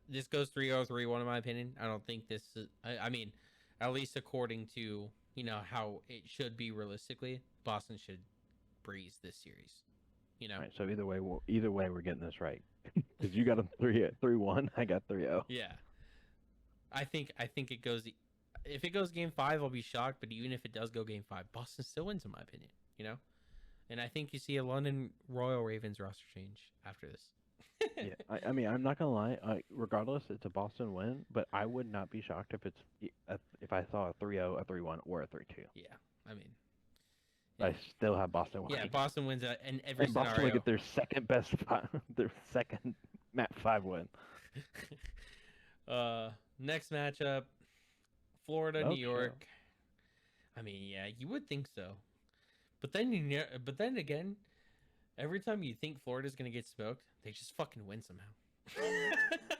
This goes 3-0, 3-1 in my opinion. I don't think this is. I mean, at least according to how it should be realistically, Boston should breeze this series. You know. All right, so either way, we're getting this right. Because you got a 3-1, I got 3-0. Yeah. I think it goes. If it goes game 5, I'll be shocked. But even if it does go game 5, Boston still wins in my opinion. You know. And I think you see a London Royal Ravens roster change after this. Yeah, I mean, I'm not gonna lie. Regardless, it's a Boston win, but I would not be shocked if I saw a 3-0, a 3-1, or a 3-2. Yeah, I mean, I still have Boston winning. Yeah, Boston wins in every scenario. Boston will get their second best, their second map 5 win. Next matchup, Florida, Okay. New York. I mean, yeah, you would think so, but then again, every time you think Florida's gonna get smoked, they just fucking win somehow.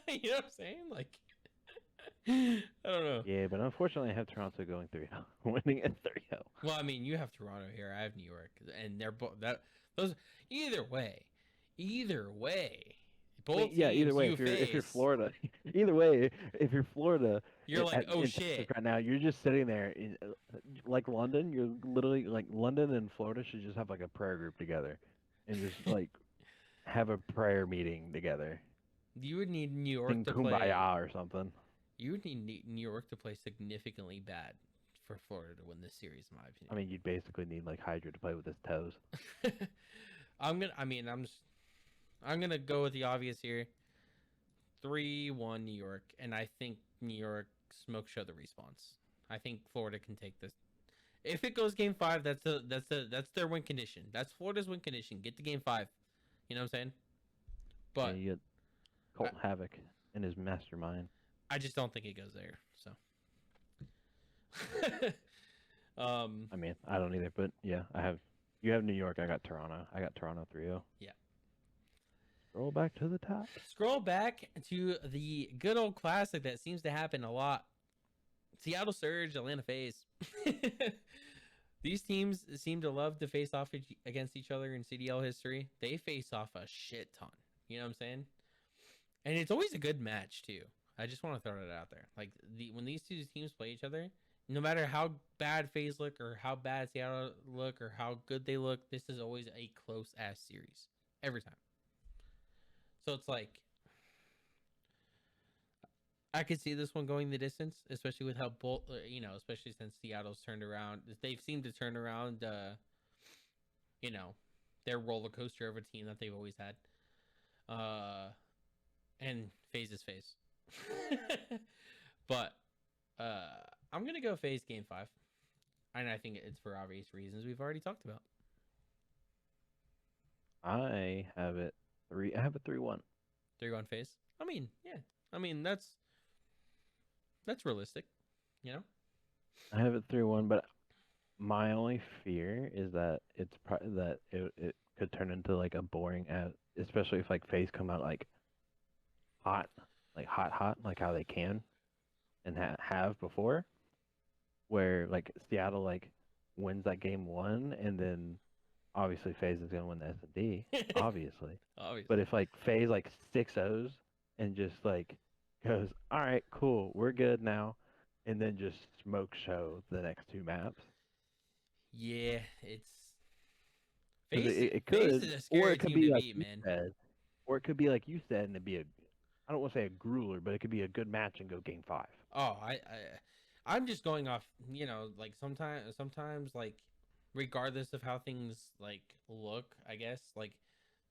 You know what I'm saying? Like, I don't know. Yeah, but unfortunately, I have Toronto going 3-0, winning at 3-0. Well, I mean, you have Toronto here. I have New York, and they're both those. Either way, both. Wait, yeah, either way, if you're Florida, either way, if you're Florida, you're like, oh shit. Right now, you're just sitting there, like London. You're literally like London and Florida should just have like a prayer group together, and just like have a prayer meeting together. You would need New York to Kumbaya play or something. You would need New York to play significantly bad for Florida to win this series, in my opinion. I mean, you'd basically need like Hydra to play with his toes. I'm gonna go with the obvious here. 3-1 New York, and I think New York smoke show the response. I think Florida can take this. If it goes game 5, that's their win condition. That's Florida's win condition. Get to game 5. You know what I'm saying? But yeah, you get Colt Havoc in his mastermind. I just don't think it goes there. So. I mean, I don't either, but yeah, you have New York. I got Toronto. I got Toronto 3-0. Yeah. Scroll back to the top. Scroll back to the good old classic that seems to happen a lot. Seattle Surge, Atlanta FaZe. These teams seem to love to face off against each other in CDL history. They face off a shit ton. You know what I'm saying? And it's always a good match, too. I just want to throw that out there. Like, when these two teams play each other, no matter how bad FaZe look or how bad Seattle look or how good they look, this is always a close-ass series. Every time. So it's like I could see this one going the distance, especially with how especially since Seattle's turned around. They've seemed to turn around, you know, their roller coaster of a team that they've always had. And FaZe is FaZe. But I'm gonna go FaZe game 5, and I think it's for obvious reasons we've already talked about. I have it 3. I have it 3-1. 3-1 FaZe. I mean, yeah. I mean that's realistic, you know. I have it 3-1, but my only fear is that it could turn into like a boring ad, especially if like FaZe come out like hot, hot, like how they can and have before, where like Seattle like wins that game 1, and then obviously FaZe is gonna win the S&D, obviously. Obviously. But if like FaZe like 6-0s and just like goes, all right, cool, we're good now, and then just smoke show the next 2 maps. Yeah, it's 'Cause FaZe. it FaZe could, is a or scary it could team be to like beat, you man. said, or it could be like you said, and it'd be I don't want to say a grueler, but it could be a good match and go game 5. Oh, I'm just going off, like sometimes like regardless of how things like look, I guess like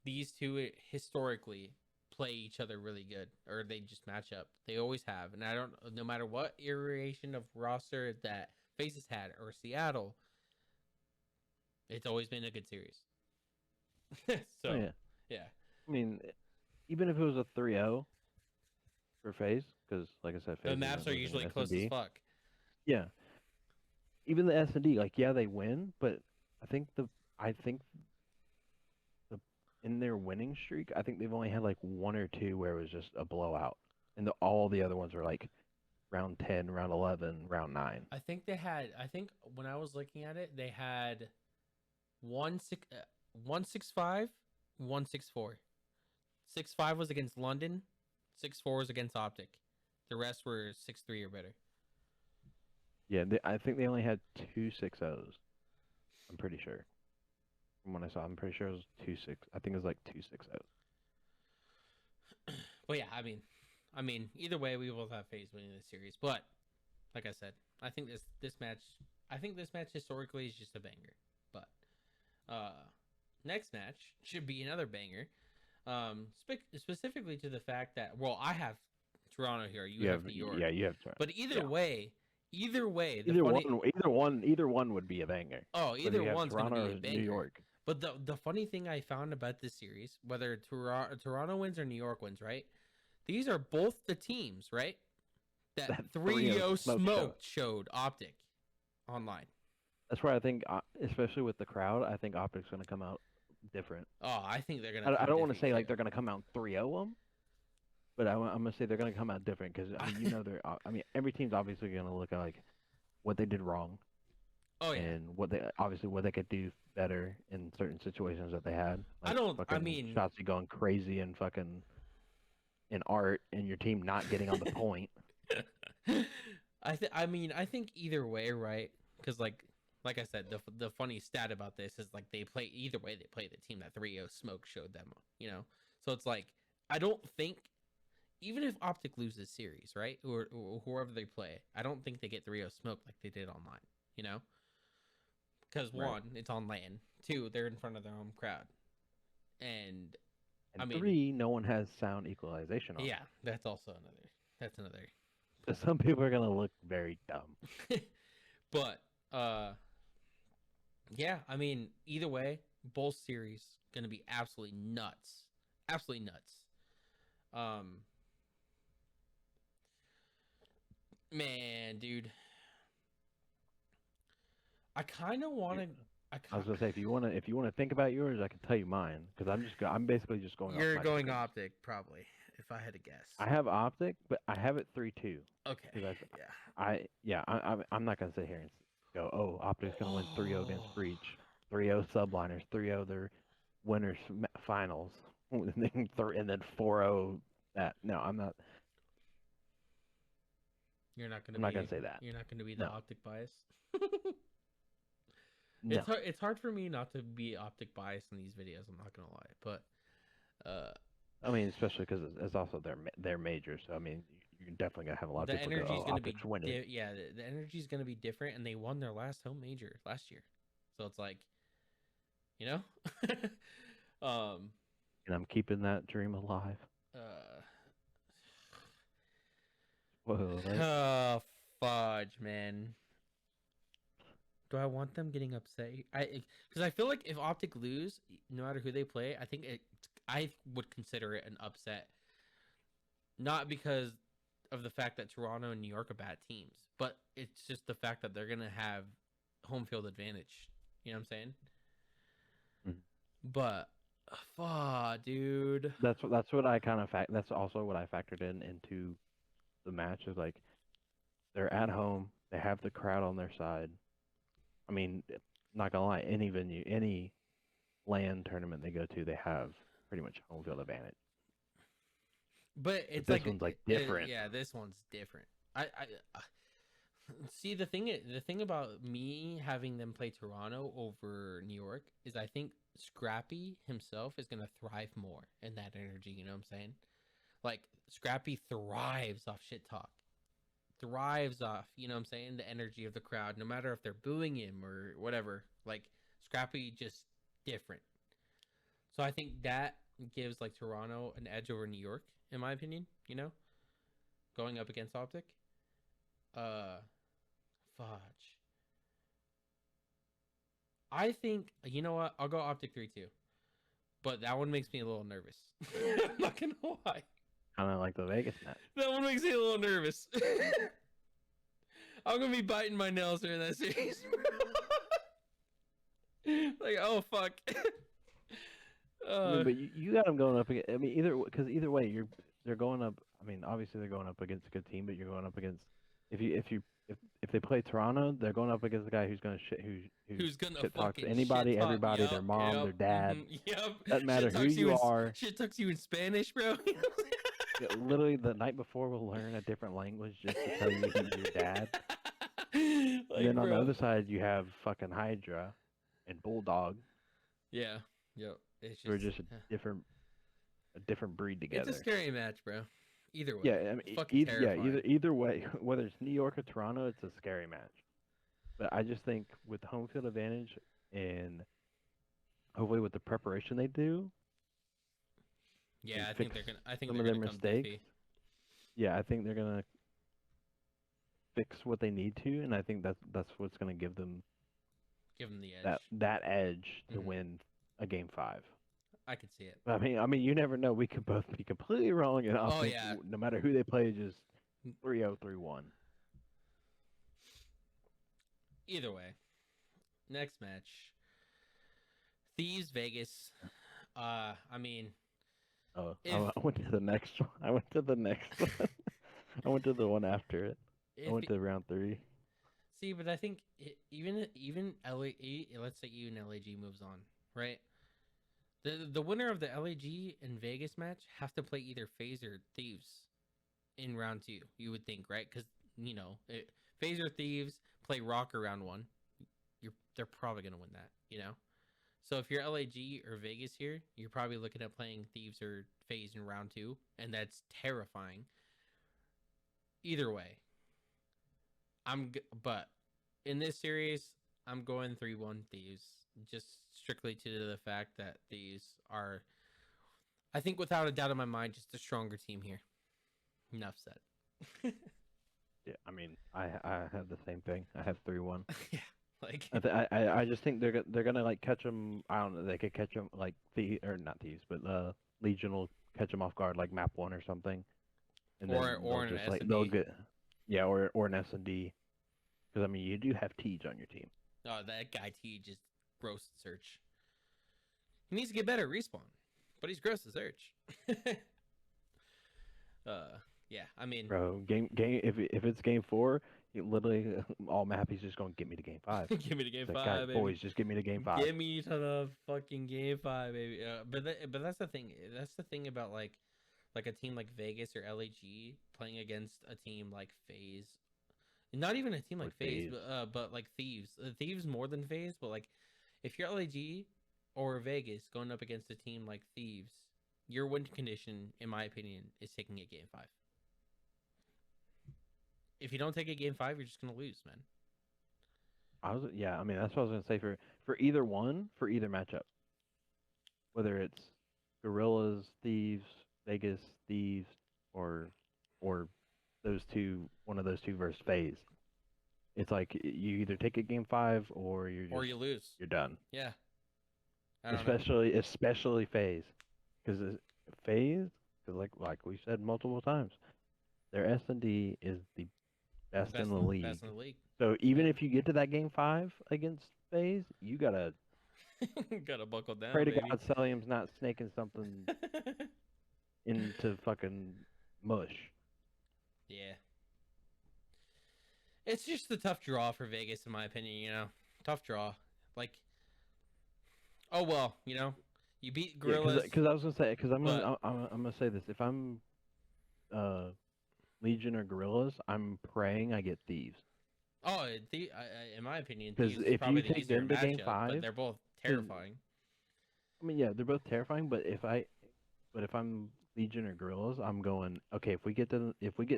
these two historically play each other really good, or they just match up. They always have, and I don't, no matter what iteration of roster that FaZe had or Seattle, it's always been a good series. Oh So, yeah, yeah. I mean, even if it was a 3-0 for FaZe, because like I said, The FaZe maps isn't are losing usually an close as S&D. fuck. Yeah, even the S&D, like yeah, they win, but I think the in their winning streak, I think they've only had like 1 or 2 where it was just a blowout, and all the other ones were like round 10, round 11, round 9. I think when I was looking at it, they had 165, 164. 6-5 was against London, 6-4 was against Optic. The rest were 6-3 or better. Yeah, I think they only had 2 6-0s. I'm pretty sure. From what I saw, I'm pretty sure it was 2-6. I think it was like 2 6-0s. But yeah, I mean, either way, we both have FaZe winning this series. But like I said, I think this match historically is just a banger. But next match should be another banger. Specifically to the fact that, well, I have Toronto here, you have New York. Yeah, you have to. But either way, either one would be a banger. either one's going to be a banger. New York. But the funny thing I found about this series, whether Toronto wins or New York wins, right? These are both the teams, right? That 3-0 smoke showed Optic online. That's where I think, especially with the crowd, I think Optic's going to come out different. Oh, I think they're going to. I don't want to say like they're going to come out 3-0 them, but I'm going to say they're going to come out different because every team's obviously going to look at like what they did wrong. Oh yeah. And what they could do better in certain situations that they had. Like Shotzi going crazy and fucking in art, and your team not getting on the point. I think either way, right? Because like I said, the funny stat about this is like they play either way. They play the team that 3-0 smoke showed them. So it's like I don't think, even if Optic loses series, right, or whoever they play, I don't think they get 3-0 smoke like they did online. Because Right. 1, it's on LAN. 2, they're in front of their home crowd. And 3, no one has sound equalization on. Yeah, that's also another. That's another. Some people are gonna look very dumb. But yeah, I mean, either way, both series gonna be absolutely nuts. Absolutely nuts. Man, dude. I kind of want to. I was gonna say if you wanna think about yours, I can tell you mine because I'm basically just going. You're off going Optic probably, if I had to guess. I have Optic, but I have it 3-2. Okay. I'm not gonna sit here and go, oh, Optic's gonna win 3-0 against Breach, 3-0 Subliners, 3-0 their winners finals, and then 4-0 that. No, I'm not. You're not gonna. I'm not gonna say that. You're not gonna be the Optic bias. No. It's hard for me not to be Optic bias in these videos. I'm not gonna lie, but I mean, especially because it's also their major. So I mean, you're definitely gonna have a lot of The people go, energy is "Oh, going to be Optics winning," yeah, the energy is going to be different, and they won their last home major last year, so it's like, you know, um, and I'm keeping that dream alive. uh, Whoa, like, oh, fudge, man. Do I want them getting upset? Because I feel like if Optic lose, no matter who they play, I would consider it an upset. Not because of the fact that Toronto and New York are bad teams, but it's just the fact that they're gonna have home field advantage. You know what I'm saying? mhm. But, dude. That's what I kind of That's also what I factored into the match. Is like they're at home, they have the crowd on their side. I mean, not gonna lie, any venue, any land tournament they go to, they have pretty much home field advantage. But But it's this like, one's like different. yeah, this one's different. I see the thing about me having them play Toronto over New York is I think Scrappy himself is gonna thrive more in that energy. You know what I'm saying? Like Scrappy thrives off shit talk, thrives off, you know what I'm saying, the energy of the crowd, no matter if they're booing him or whatever. Like Scrappy just different. So I think that gives like Toronto an edge over New York, in my opinion, you know, going up against Optic. Uh Fudge. I think you know what? I'll go Optic 3-2. But that one makes me a little nervous. I'm not gonna lie. Kind of like the Vegas match. That one makes me a little nervous. I'm gonna be biting my nails during that series. Like, oh fuck. I mean, uh, but you got them going up against. I mean, either way, they're going up. I mean, obviously they're going up against a good team, but you're going up against if they play Toronto, they're going up against a guy who's gonna who who's gonna shit talks fucking shit anybody, talk? everybody, their Yup, mom, yep, their dad. yep. Doesn't matter who you are. Shit talks you in Spanish, bro. Yeah, literally, the night before, we'll learn a different language just to tell you he's your dad. And Like, then on the bro. other side, you have fucking Hydra and Bulldog, Yeah, yep. It's who are just, just a different breed it's a together. scary match, bro. Either way, Yeah, I mean, fucking terrifying. either way, whether it's New York or Toronto, it's a scary match. But I just think with home field advantage and hopefully with the preparation they do Yeah, and fix I think some they're of their gonna come mistakes, diffy. yeah, I think they're gonna fix what they need to, and I think that's what's gonna give them Give them the edge. that edge to Hmm. win a game 5. I could see it. I mean, you never know. We could both be completely wrong, and I'll Oh think yeah. no matter who they play, just 3-0, 3-1. Either way, next match, Thieves Vegas. I mean, Oh, if I went to the next one. I went to the next one. I went to the one after it. I if went to round 3. see, but I think even LA, let's say even LAG moves on, right? The winner of the LAG and Vegas match have to play either FaZe or Thieves in round 2. You would think, right? Because FaZe or Thieves play Rocker round 1. They're probably gonna win that, you know. So if you're LAG or Vegas here, you're probably looking at playing Thieves or FaZe in round 2, and that's terrifying. Either way, but in this series, I'm going 3-1 Thieves, just strictly to the fact that these are, I think, without a doubt in my mind, just a stronger team here. Enough said. Yeah, I mean, I have the same thing. I have 3-1. Yeah, like I just think they're gonna like catch them. I don't know. They could catch them like or not thieves, but Legion will catch them off guard like map 1 or something, and then they'll or an just S like and they'll D. get or an S&D. Because I mean, you do have Tej on your team. Oh, that guy T just gross to search. He needs to get better at respawn, but he's gross to search. Yeah, I mean, Bro, game. If it's game 4, he literally all map. He's just gonna get me to game 5. give me the game It's like, guys, 5, baby. boys, just give me to game 5. Give me to the fucking game 5, baby. But that's the thing. That's the thing about like a team like Vegas or LAG playing against a team like FaZe. Not even a team Or like FaZe, FaZe. but like Thieves. Thieves more than FaZe, but like if you're LAG or Vegas going up against a team like Thieves, your win condition, in my opinion, is taking a game 5. If you don't take a game 5, you're just gonna lose, man. Yeah, I mean that's what I was gonna say for either one, for either matchup, whether it's Gorillas, Thieves, Vegas, Thieves, or or those two, one of those two versus FaZe. It's like you either take a game 5 or Or you lose. you're done. Yeah. I don't know. Especially FaZe, because FaZe, because like we said multiple times, their S&D is the best in the league. Best in the league. So even if you get to that game 5 against FaZe, you gotta Gotta buckle down, pray to baby. God Celium's not snaking something into fucking mush. Yeah. It's just a tough draw for Vegas, in my opinion. Tough draw. Like, oh well, you beat Gorillas. Because I was gonna say, because I'm but- gonna say this. If I'm Legion or Gorillas, I'm praying I get Thieves. Oh, in my opinion, 'Cause Thieves is if probably you the take easier them to game matchup, but 5, they're both terrifying. I mean, yeah, they're both terrifying. But if I'm Legion or Gorillas, I'm going, okay. If we get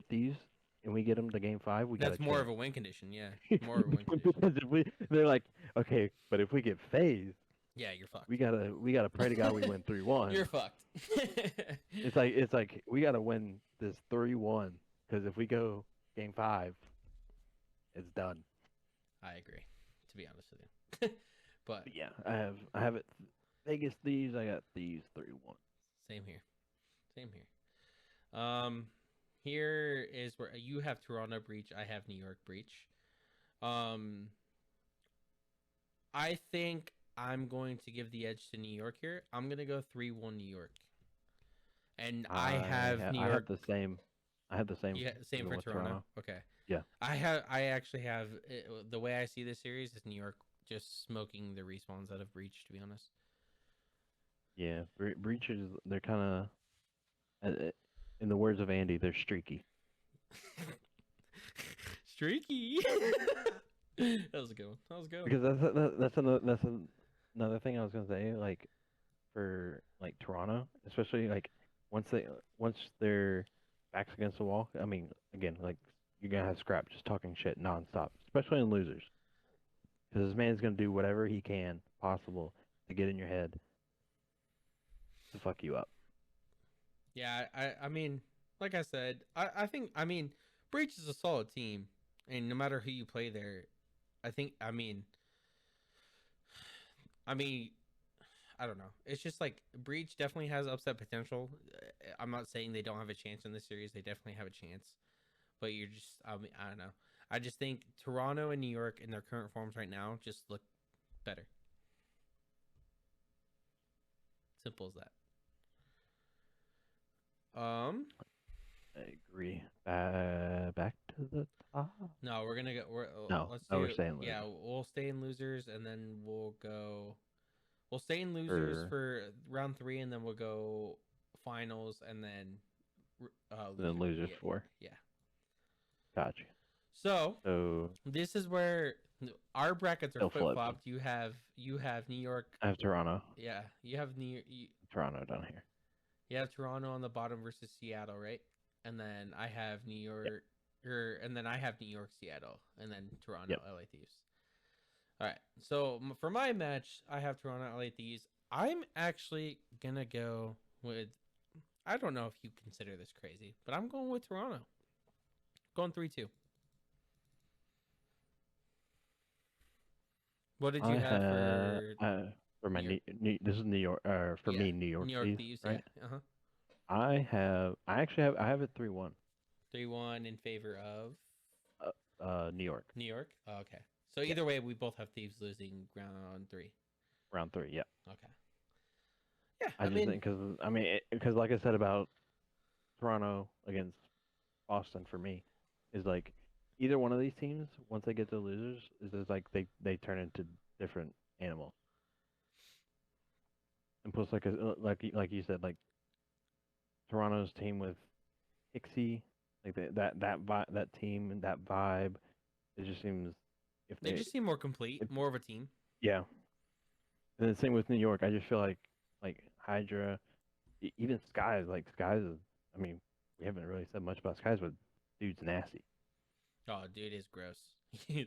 Thieves and we get them to game 5, we got That's more of a win condition, yeah. More of a win because condition. they're like, okay, but if we get FaZe, Yeah, you're fucked. we gotta pray to God we win 3-1. You're fucked. It's like we gotta win this 3-1 because if we go game 5, it's done. I agree, to be honest with you. But But yeah, I have it. Vegas Thieves. I got Thieves 3-1. same here. Same here. Here is where you have Toronto Breach. I have New York Breach. I think I'm going to give the edge to New York here. I'm gonna go 3-1 New York. And I have New York. I have the same. I have the same. Yeah, same even for with Toronto. Okay. Yeah. I actually have the way I see this series is New York just smoking the respawns out of Breach. To be honest. Yeah, Breaches. They're kind of, in the words of Andy, they're streaky. Streaky. That was a good one. That was a good one. Because that's another thing I was gonna say. Like for like Toronto, especially like once their backs against the wall. I mean, again, like you're gonna have Scrap just talking shit nonstop, especially in losers. Because this man's gonna do whatever he can possible to get in your head to fuck you up. Yeah, I mean, like I said, I think Breach is a solid team, and no matter who you play there, I think I mean, I don't know. It's just like Breach definitely has upset potential. I'm not saying they don't have a chance in this series. They definitely have a chance, but you're just I don't know. I just think Toronto and New York in their current forms right now just look better. Simple as that. I agree. Back to the top. No, we're gonna go. No, let's no, do. we're staying Yeah, losers. we'll stay in losers, and then we'll go. We'll stay in losers for round 3, and then we'll go finals, and then Then losers 4. Yeah. Gotcha. So this is where our brackets are Still flip flipped. flopped. You have New York. I have Toronto. Yeah, you have Toronto down here. You have Toronto on the bottom versus Seattle, right? And then I have New York, and then I have New York, Seattle, and then Toronto, LA Thieves. All right. So for my match, I have Toronto, LA Thieves. I'm actually gonna go with. I don't know if you consider this crazy, but I'm going with Toronto. Going 3-2. What did you have for my New this is New York. For me, New York. New York Thieves, right? Yeah. Uh huh. I have it 3-1. 3-1 in favor of New York. New York. Oh, okay. So either way, we both have Thieves losing round 3. Round 3, yeah. Okay. Yeah, I just think because like I said about Toronto against Boston for me is like either one of these teams once they get to losers is just like they turn into different animals. And plus like you said, like Toronto's team with Ixie, like that team and that vibe, it just seems they just seem more complete, more of a team. Yeah. And the same with New York. I just feel like Hydra even Skies, like Skies is. I mean, we haven't really said much about Skies, but dude's nasty. Oh, dude, it's gross.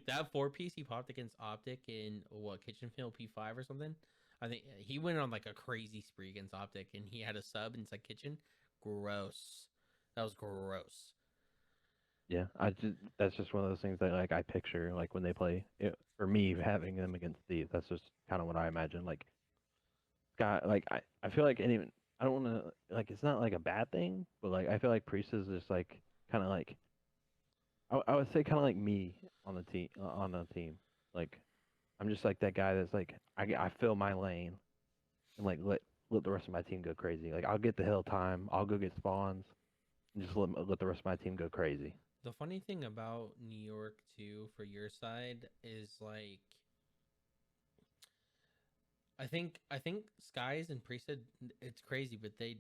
That four piece he popped against Optic in what Kitchenfield P5 or something. I think he went on like a crazy spree against Optic, and he had a sub inside Kitchen. Gross. That was gross. Yeah, I just that's just one of those things that like I picture like when they play. For me, having them against Thieves, that's just kind of what I imagine. Like Sky, like I feel like any I don't want to like it's not like a bad thing, but like I feel like Priest is just like kind of like I would say kind of like me on the team on the team. Like I'm just like that guy that's like I fill my lane and like let the rest of my team go crazy. Like I'll get the hill time, I'll go get spawns, and just let the rest of my team go crazy. The funny thing about New York too, for your side, is like I think Skies and Priesthood, it's crazy, but they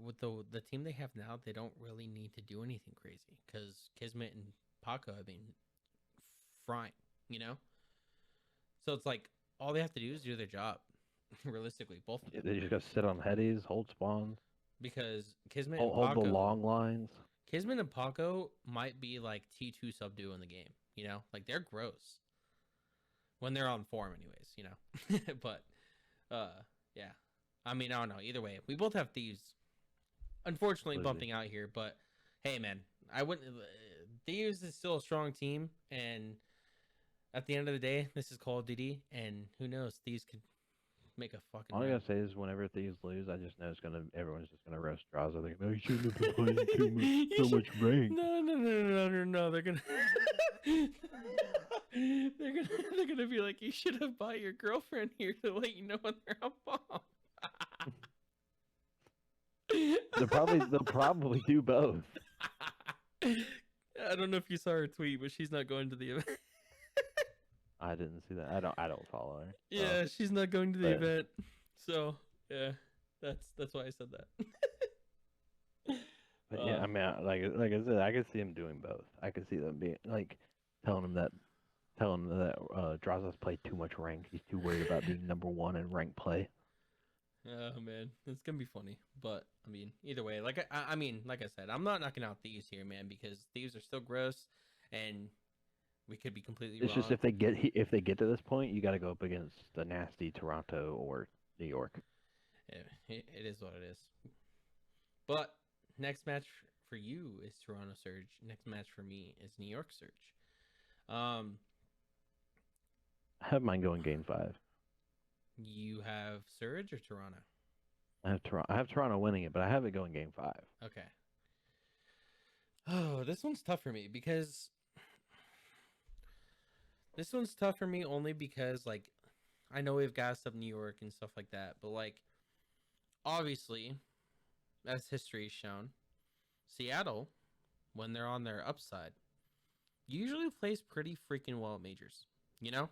with the team they have now, they don't really need to do anything crazy because Kismet and Paco have been frying, you know. So it's like all they have to do is do their job, realistically, both of them, They just go sit on headies, hold spawns, because Kismet and hold the Paco, long lines. Kismet and Paco might be like T2 subduo in the game, you know, like they're gross when they're on form, anyways, you know. But yeah, I mean, I don't know. Either way, we both have Thieves. Unfortunately, Absolutely. bumping out here, but hey, man, I wouldn't. Thieves is still a strong team, and at the end of the day, this is Call of Duty, and who knows, Thieves could make a fucking All I run. gotta say is, whenever Thieves lose, I just know it's gonna everyone's just gonna roast Draws. I think, no, you shouldn't have been playing too much, You so should. much rank. No, no, no, no, no, no. They're gonna. they're gonna be like, you should have bought your girlfriend here to let you know when they're on bomb. They'll probably do both. I don't know if you saw her tweet, but she's not going to the event. I didn't see that. I don't follow her. So, Yeah, she's not going to the but event. So yeah, that's why I said that. but yeah, I mean, like I said, I could see him doing both. I could see them being like telling him that Draza's played too much rank. He's too worried about being number one in rank play. Oh man, it's gonna be funny. But I mean, either way, like I mean, like I said, I'm not knocking out Thieves here, man, because Thieves are still gross, and we could be completely It's just wrong. if they get to this point, you got to go up against the nasty Toronto or New York. It is what it is. But next match for you is Toronto Surge. Next match for me is New York Surge. Um, I have mine going game five. you have Surge or Toronto? I have Toronto winning it, but I have it going game five. Okay. Oh, this one's tough for me because this one's tough for me only because like I know we've gassed up New York and stuff like that, but like obviously, as history has shown, Seattle, when they're on their upside, usually plays pretty freaking well at majors. You know?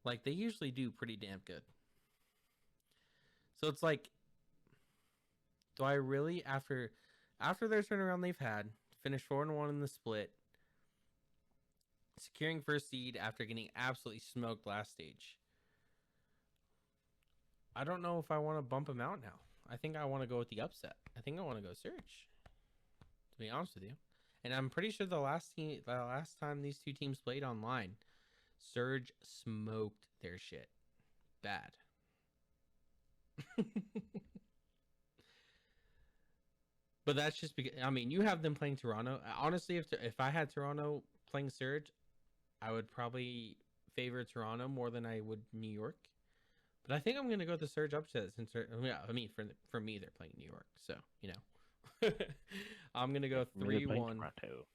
Like they usually do pretty damn good. So it's like, do I really after their turnaround they've had, finish 4-1 in the split, securing first seed after getting absolutely smoked last stage. I don't know if I want to bump him out now. I think I want to go with the upset. I think I want to go Surge, to be honest with you. And I'm pretty sure the last time these two teams played online, Surge smoked their shit bad. But that's just because I mean you have them playing Toronto. Honestly, if I had Toronto playing Surge, I would probably favor Toronto more than I would New York. But I think I'm gonna go with the Surge upset since yeah, I mean for me they're playing New York, so you know. I'm gonna go I mean, they're playing 3-1. Toronto.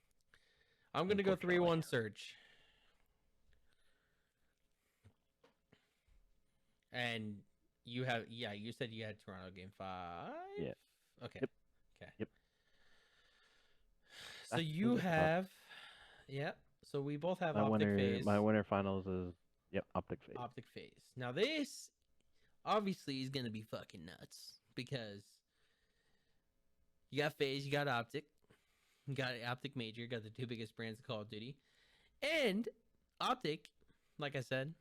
I'm gonna go Unfortunately, 3-1 Surge. And you have you said you had Toronto game 5? yeah. Okay. Yep. Okay. Yep. So you have yeah. So we both have Optic Phase. My winner finals is Optic Phase. Optic Phase. Now this obviously is gonna be fucking nuts because you got Phase, you got Optic, you got Optic Major, you got the two biggest brands of Call of Duty, and Optic, like I said,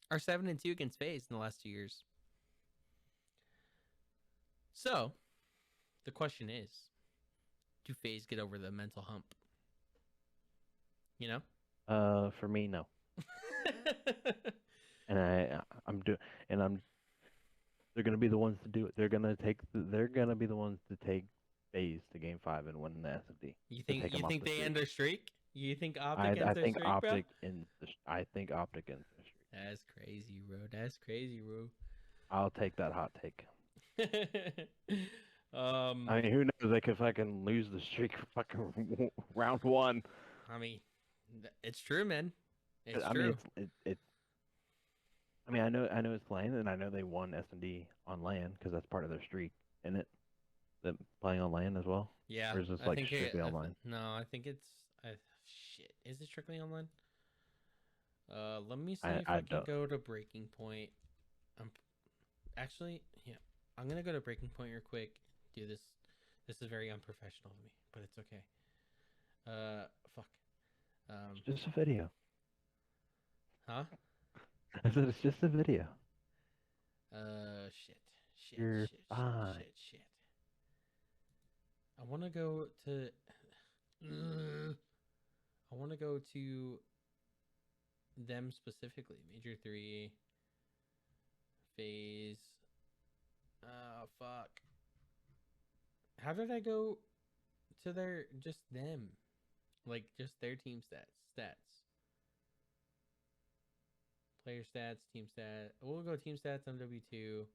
are 7-2 against Phase in the last 2 years. So The question is, do FaZe get over the mental hump? You know? For me, no. And I'm doing, and I'm. They're gonna be the ones to do it. They're gonna take. They're gonna be the ones to take FaZe to Game 5 and win the SMD. You To think take you them off think the they streak. end their streak? You think Optic I ends their think streak, bro? Optic in. I think Optic ends the streak. That's crazy, bro. That's crazy, bro. I'll take that hot take. um, I mean, who knows? They could fucking lose the streak for fucking round one. I mean, it's true, man. It's I true. mean, it. I mean, I know it's LAN, and I know they won S&D on LAN because that's part of their streak, isn't it? Them playing on LAN as well. Yeah, Or is this I like think strictly online? no, I think it's. Shit, is it strictly online? Let me see if I can don't. go to Breaking Point. Actually, yeah, I'm gonna go to Breaking Point real quick. Do this. This is very unprofessional of me, but it's okay. Fuck. It's just a video. Huh? I said it's just a video. Shit. You're fine. Shit. I want to go to. I want to go to them specifically. Major 3. FaZe. Oh, fuck. How did I go to their. Just them? Like, just their team stats. Player stats, team stats. We'll go team stats, MW2.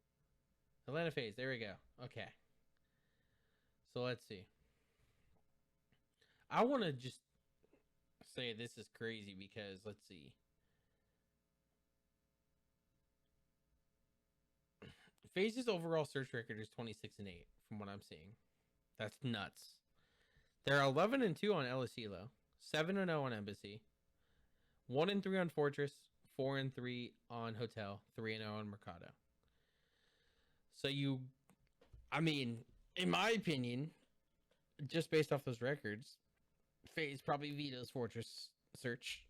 Atlanta FaZe. There we go. Okay. So let's see. I want to just say this is crazy because let's see. FaZe's overall search record is 26-8 from what I'm seeing. That's nuts. They're 11-2 on LSELO, 7-0 on Embassy, 1-3 on Fortress, 4-3 on Hotel, 3-0 on Mercado. So I mean, in my opinion, just based off those records, FaZe probably vetoes Fortress search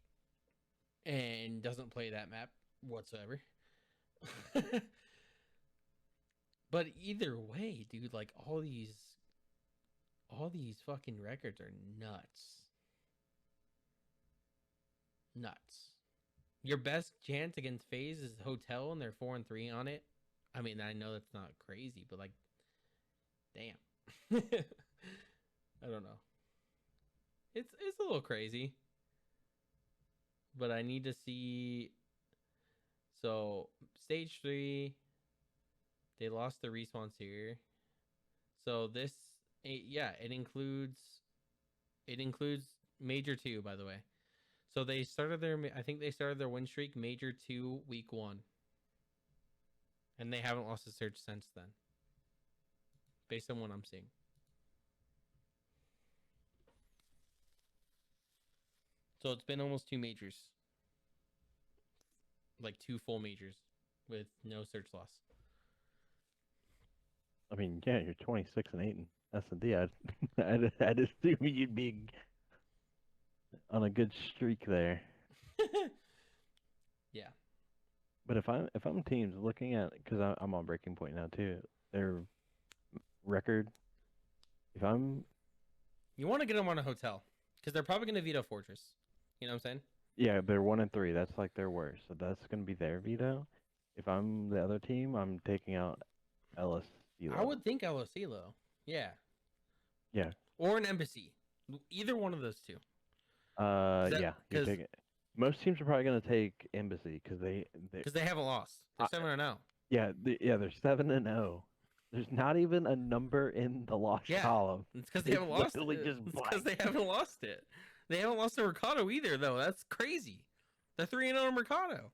and doesn't play that map whatsoever. But either way, dude, like all these fucking records are nuts. Nuts. Your best chance against FaZe is Hotel, and they're 4-3 on it. I mean, I know that's not crazy, but like, damn. I don't know. It's a little crazy, but I need to see. So stage 3, they lost the response here. So this, yeah, it includes Major 2, by the way. So they started I think they started their win streak Major 2 week 1. And they haven't lost a search since then. Based on what I'm seeing. So it's been almost 2 majors. Like 2 full majors with no search loss. I mean, yeah, you're 26-8 in S&D. I'd assume you'd be on a good streak there. Yeah. But if I'm teams looking at, because I'm on Breaking Point now too, their record. You want to get them on a Hotel because they're probably going to veto Fortress. You know what I'm saying? Yeah, they're 1-3. That's like their worst. So that's gonna be their veto. If I'm the other team, I'm taking out LSELO. I would think LSELO. Yeah. Yeah. Or an Embassy. Either one of those two. Yeah. You're taking. Most teams are probably gonna take Embassy because they haven't lost. They're 7-0. Yeah, they're 7-0. There's not even a number in the loss column. It's because they haven't lost it. Just it's because they haven't lost it. They haven't lost to Mercado either, though. That's crazy. They're 3-0 on Mercado.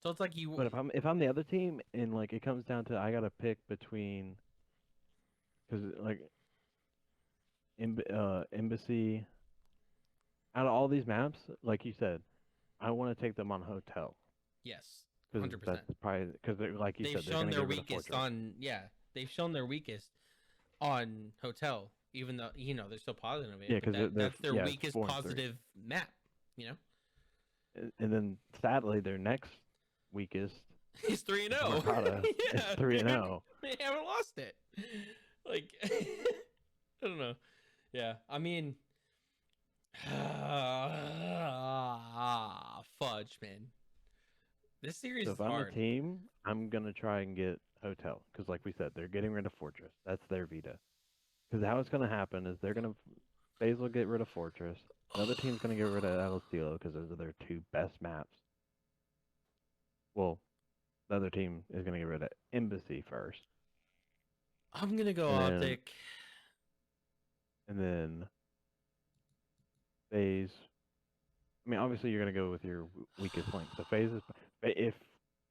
So it's like you. But if I'm the other team and like it comes down to I gotta pick between, because like Embassy, out of all these maps, like you said, I want to take them on Hotel. Yes, 100%. That's probably because like you said, they've shown their weakest on. Yeah, they've shown their weakest on Hotel, even though they're still positive. Yeah, because that's their weakest positive map. You know. And then sadly, their next weakest He's 3-0. Okada. It's 3-0. They haven't lost it. Like, I don't know. Yeah, I mean, fudge, man. This series So is if I'm a hard. team, I'm gonna try and get Hotel because, like we said, they're getting rid of Fortress. That's their veto. Because how it's gonna happen is FaZe will get rid of Fortress. Another team's gonna get rid of El Estilo because those are their two best maps. Well, the other team is gonna get rid of Embassy first, I'm gonna go and Optic. then FaZe. I mean, obviously you're gonna go with your weakest link. So FaZe is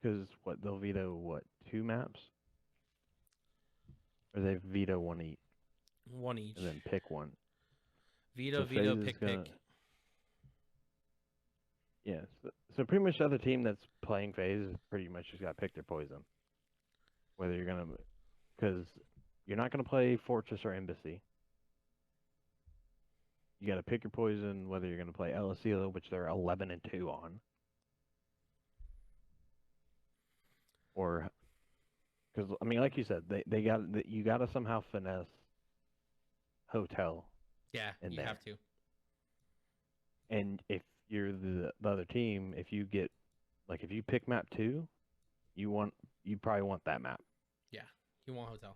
because what they'll veto what 2 maps, or they veto 1 each, One each. and then pick one. Veto, So veto, FaZe is pick, gonna, pick. yeah. So pretty much the other team that's playing FaZe is pretty much just got to pick their poison. Whether you're gonna, because you're not gonna play Fortress or Embassy. You got to pick your poison. Whether you're gonna play El Estilo, which they're 11-2 on, or because I mean, like you said, you got to somehow finesse Hotel Yeah, in you there. have to. And if you're the other team, if you pick map 2, you probably want that map. Yeah, you want Hotel.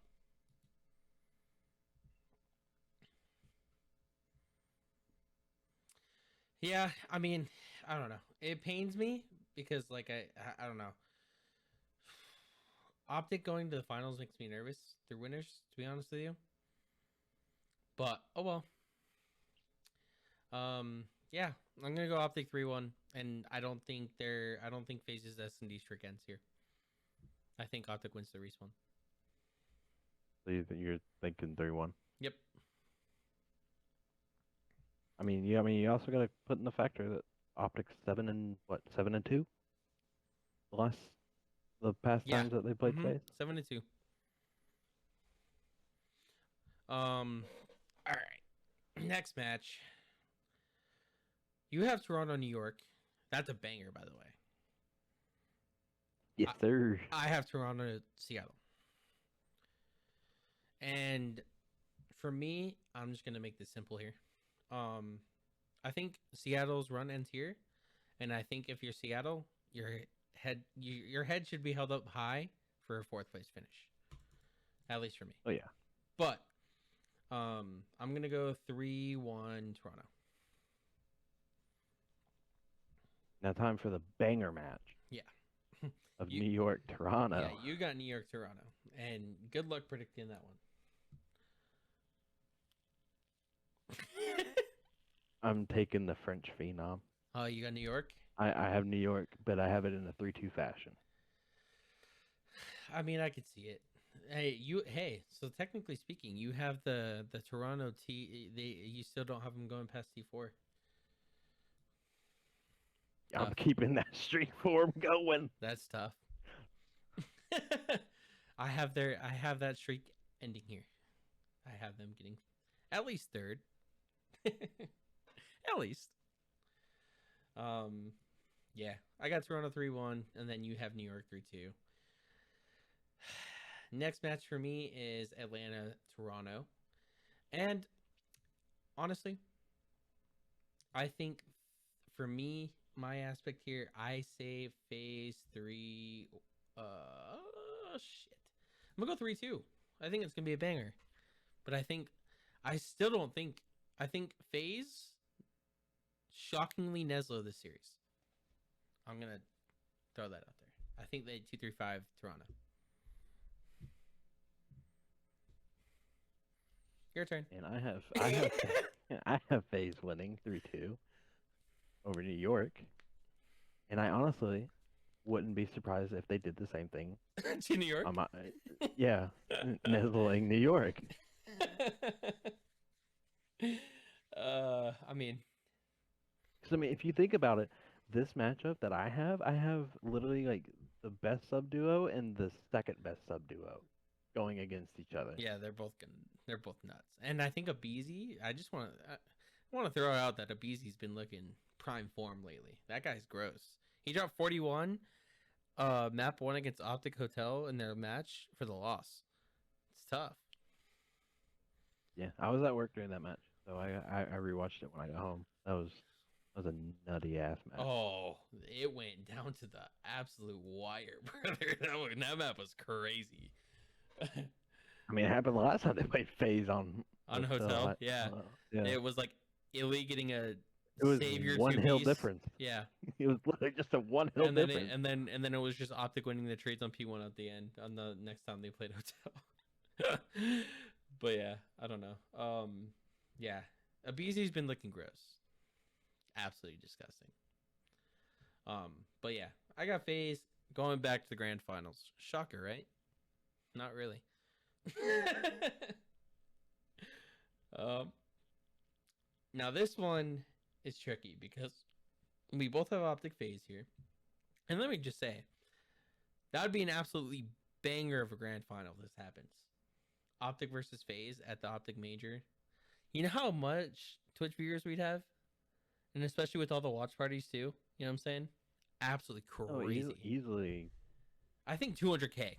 Yeah, I mean, I don't know. It pains me because, like, I don't know. Optic going to the finals makes me nervous. They're winners, to be honest with you. But oh well. Yeah, I'm gonna go Optic 3-1, and I don't think FaZe's S&D streak ends here. I think Optic wins the respawn. So you're thinking 3-1. Yep. I mean, you also got to put in the factor that Optic's 7-2. The past Yeah. times that they played FaZe. 7-2. All right. Next match. You have Toronto, New York. That's a banger, by the way. Yes, sir. I have Toronto, Seattle. And for me, I'm just gonna make this simple here. I think Seattle's run ends here, and I think if you're Seattle, your head should be held up high for a 4th place finish, at least for me. Oh yeah. But I'm gonna go 3-1 Toronto. Now time for the banger match. Yeah. Of New York, Toronto. Yeah, you got New York, Toronto, and good luck predicting that one. I'm taking the French Phenom. Oh, you got New York? I have New York, but I have it in a 3-2 fashion. I mean, I could see it. Hey, so technically speaking, you have the Toronto you still don't have them going past T4. I'm keeping that streak form going. That's tough. I have that streak ending here. I have them getting at least 3rd. At least. Yeah, I got Toronto 3-1, and then you have New York 3-2. Next match for me is Atlanta, Toronto. And honestly, I think for me, my aspect here, I say FaZe 3. Shit. I'm gonna go 3-2. I think it's gonna be a banger. But I think FaZe shockingly Neslo this series. I'm gonna throw that out there. I think they 2-3-5 Toronto. Your turn. And I have FaZe winning 3-2 over New York. And I honestly wouldn't be surprised if they did the same thing. To New York? Yeah, Nesling New York. I mean, because if you think about it, this matchup that I have literally like the best sub duo and the second best sub duo going against each other. Yeah, they're both nuts. And I think Abizi, I want to throw out that Abizi's been looking prime form lately. That guy's gross. He dropped 41 Map 1 against Optic Hotel in their match for the loss. It's tough. Yeah, I was at work during that match, so I rewatched it when I got home. That was a nutty ass match. Oh, it went down to the absolute wire, brother. That map was crazy. I mean, it happened the last time they played FaZe on Hotel, yeah. Yeah. It was like Illy getting a It was savior one hill two-piece. difference. Yeah. It was literally just a one hill and then difference. and then it was just Optic winning the trades on P1 at the end on the next time they played Hotel. But yeah, I don't know. Yeah, Abizi's been looking gross, absolutely disgusting. But yeah, I got FaZe going back to the grand finals. Shocker, right? Not really. Now this one is tricky because we both have Optic FaZe here, and let me just say, that would be an absolutely banger of a grand final if this happens. Optic versus FaZe at the Optic Major. You know how much Twitch viewers we'd have? And especially with all the watch parties too. You know what I'm saying? Absolutely crazy. Oh, easily. I think 200K.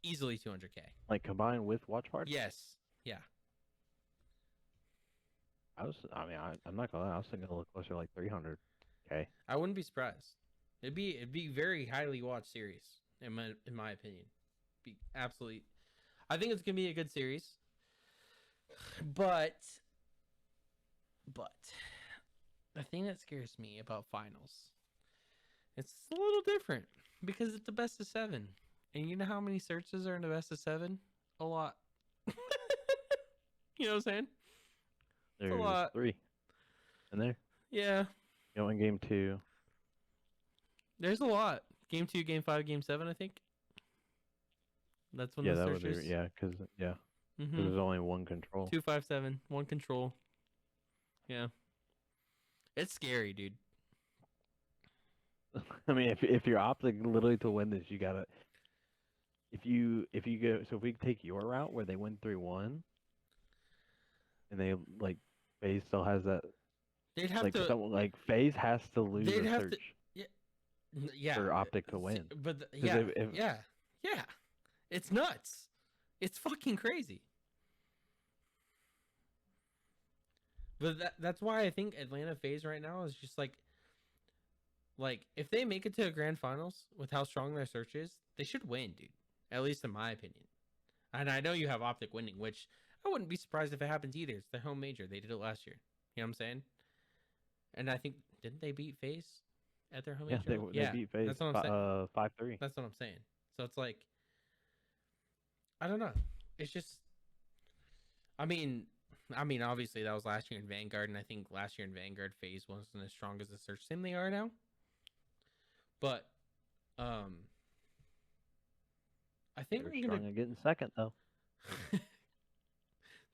Easily 200K. Like combined with watch party? Yes. Yeah. I'm not gonna lie, I was thinking a little closer to like 300K. I wouldn't be surprised. It'd be very highly watched series in my opinion. Be absolutely. I think it's gonna be a good series. But the thing that scares me about finals, it's a little different because it's the best of 7. And you know how many searches are in the best of 7? A lot. You know what I'm saying? There's a lot. 3 in there. Yeah. You know, in game 2. There's a lot. Game 2, game 5, game 7, I think. That's when the searches. Because there's only one control. 2, 5, 7, one control. Yeah. It's scary, dude. I mean, if you're Optic literally to win this, you gotta. If you go, so if we take your route where they win 3-1, and they like FaZe still has that. They'd have like, to. Like FaZe has to lose They'd a have search to. Yeah. for Optic to win. But yeah, yeah. It's nuts. It's fucking crazy. But that's why I think Atlanta FaZe right now is just like if they make it to a grand finals with how strong their search is, they should win, dude. At least in my opinion. And I know you have Optic winning, which I wouldn't be surprised if it happens either. It's their home major. They did it last year. You know what I'm saying? And I think didn't they beat FaZe at their home major? They beat FaZe. That's what I'm saying. 5-3. That's what I'm saying. So it's like, I don't know. It's just, I mean, obviously that was last year in Vanguard, and I think last year in Vanguard, FaZe wasn't as strong as the search team they are now. But, I think they're strong at getting second though.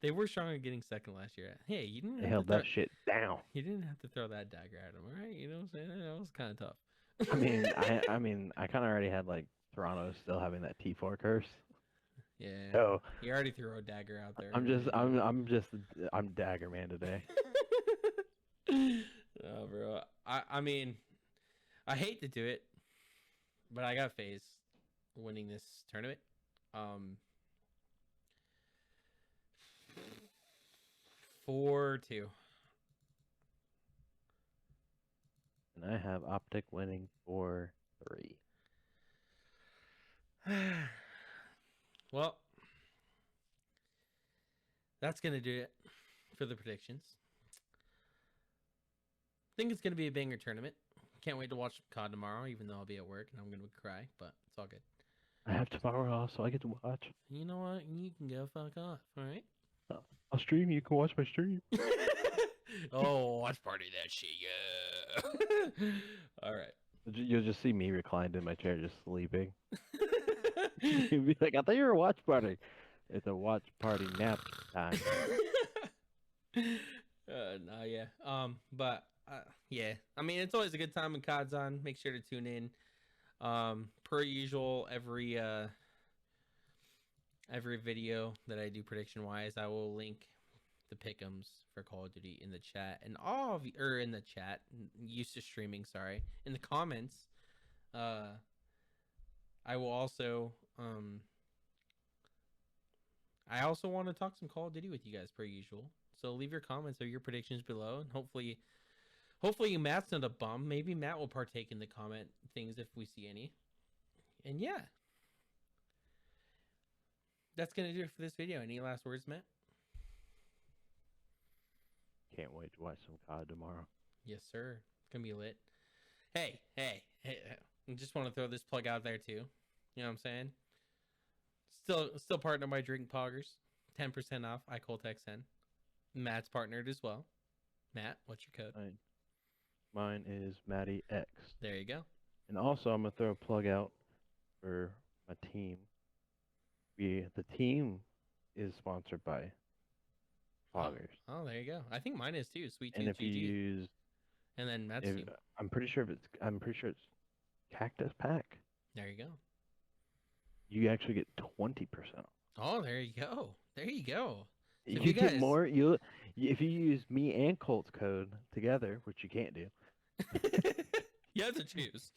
They were strong at getting second last year. Hey, you didn't. They held that shit down. You didn't have to throw that dagger at them, right? You know what I'm saying? That was kind of tough. I kind of already had like Toronto still having that T4 curse. Yeah. So you already threw a dagger out there. I'm dagger man today. No, bro. I mean, I hate to do it, but I got FaZe winning this tournament. 4-2. And I have Optic winning 4-3. Well, that's going to do it for the predictions. I think it's going to be a banger tournament. Can't wait to watch COD tomorrow, even though I'll be at work and I'm going to cry, but it's all good. I have tomorrow off, so I get to watch. You know what? You can go fuck off, all right? I'll stream. You can watch my stream. Oh, watch party that shit, yeah. All right. You'll just see me reclined in my chair, just sleeping. You'll be like, I thought you were a watch party. It's a watch party nap time. No, yeah. But yeah. I mean, it's always a good time when COD's on. Make sure to tune in. Per usual, every video that I do prediction wise, I will link the pick'ems for Call of Duty in the chat, and in the chat, used to streaming, sorry, in the comments Uh, I will also I also want to talk some Call of Duty with you guys per usual. So leave your comments or your predictions below, and hopefully Matt's not a bum. Maybe Matt will partake in the comment things if we see any. And yeah, that's gonna do it for this video. Any last words, Matt? Can't wait to watch some COD tomorrow. Yes, sir. It's gonna be lit. Hey! I just want to throw this plug out there too. You know what I'm saying? Still partnered by Drink Poggers. 10% off. iColTech10. Matt's partnered as well. Matt, what's your code? Mine is Matty X. There you go. And also, I'm gonna throw a plug out for my team. The team is sponsored by Poggers. Oh, there you go. I think mine is too. Sweet And Tooth if you GG. use, And then Matt's team. I'm pretty sure it's Cactus Pack. There you go. You actually get 20%. Oh, there you go. There you go. So You if you get guys- more. If you use me and Colt's code together, which you can't do, You have to choose.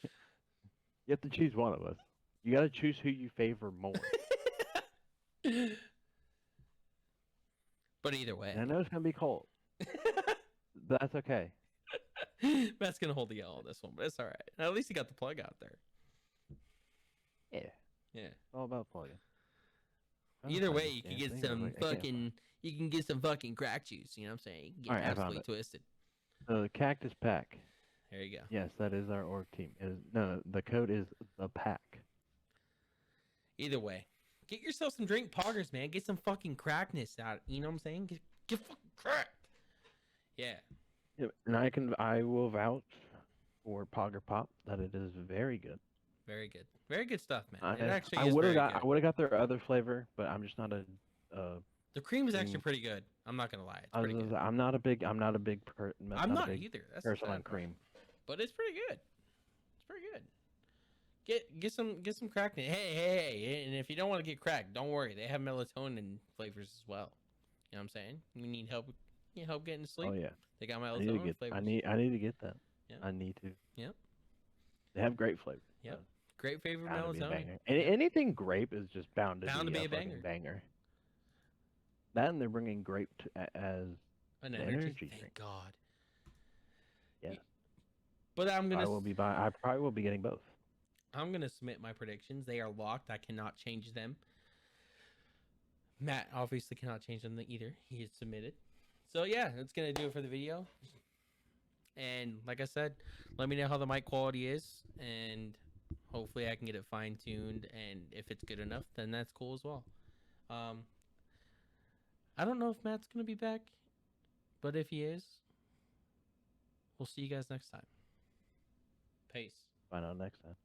you have to choose one of us. You got to choose who you favor more. But either way. And I know it's gonna be Colt. That's okay. Matt's gonna hold the L on this one, but it's all right. At least he got the plug out there. Yeah, Yeah. it's all about plugging. Either way, you can get some fucking crack juice. You know what I'm saying? You can get All right, I found absolutely twisted. The Cactus Pack. There you go. Yes, that is our org team. No, the code is the pack. Either way, get yourself some Drink Poggers, man. Get some fucking crackness out. You know what I'm saying? Get fucking cracked. Yeah. Yeah, and I will vouch for Pogger Pop that it is very good. Very good. Very good stuff, man. It I actually is would have very got I good. would have got their other flavor, but I'm just not a. The cream is actually Mm. pretty good. I'm not gonna lie. It's I was pretty gonna good. say, I'm not a big I'm not a big I'm not a big either. That's the person sad on part. cream. But it's pretty good. It's pretty good. Get some crack. Hey, and if you don't want to get cracked, don't worry. They have melatonin flavors as well. You know what I'm saying? You need help getting to sleep. Oh yeah, They got I need to melatonin get flavors. I need to get that. Yeah. I need to. Yep. They have great flavor. Yep. Great favorite Bound to be a melatonin. banger. Anything grape is just bound to be a banger. fucking banger. That and they're bringing grape as An the energy. energy Thank drink. God. Yeah. But I probably will be getting both. I'm gonna submit my predictions. They are locked. I cannot change them. Matt obviously cannot change them either. He is submitted. So yeah, that's gonna do it for the video. And like I said, let me know how the mic quality is, and hopefully I can get it fine tuned. And if it's good enough, then that's cool as well. I don't know if Matt's gonna be back, but if he is, we'll see you guys next time. Peace. Find out next time.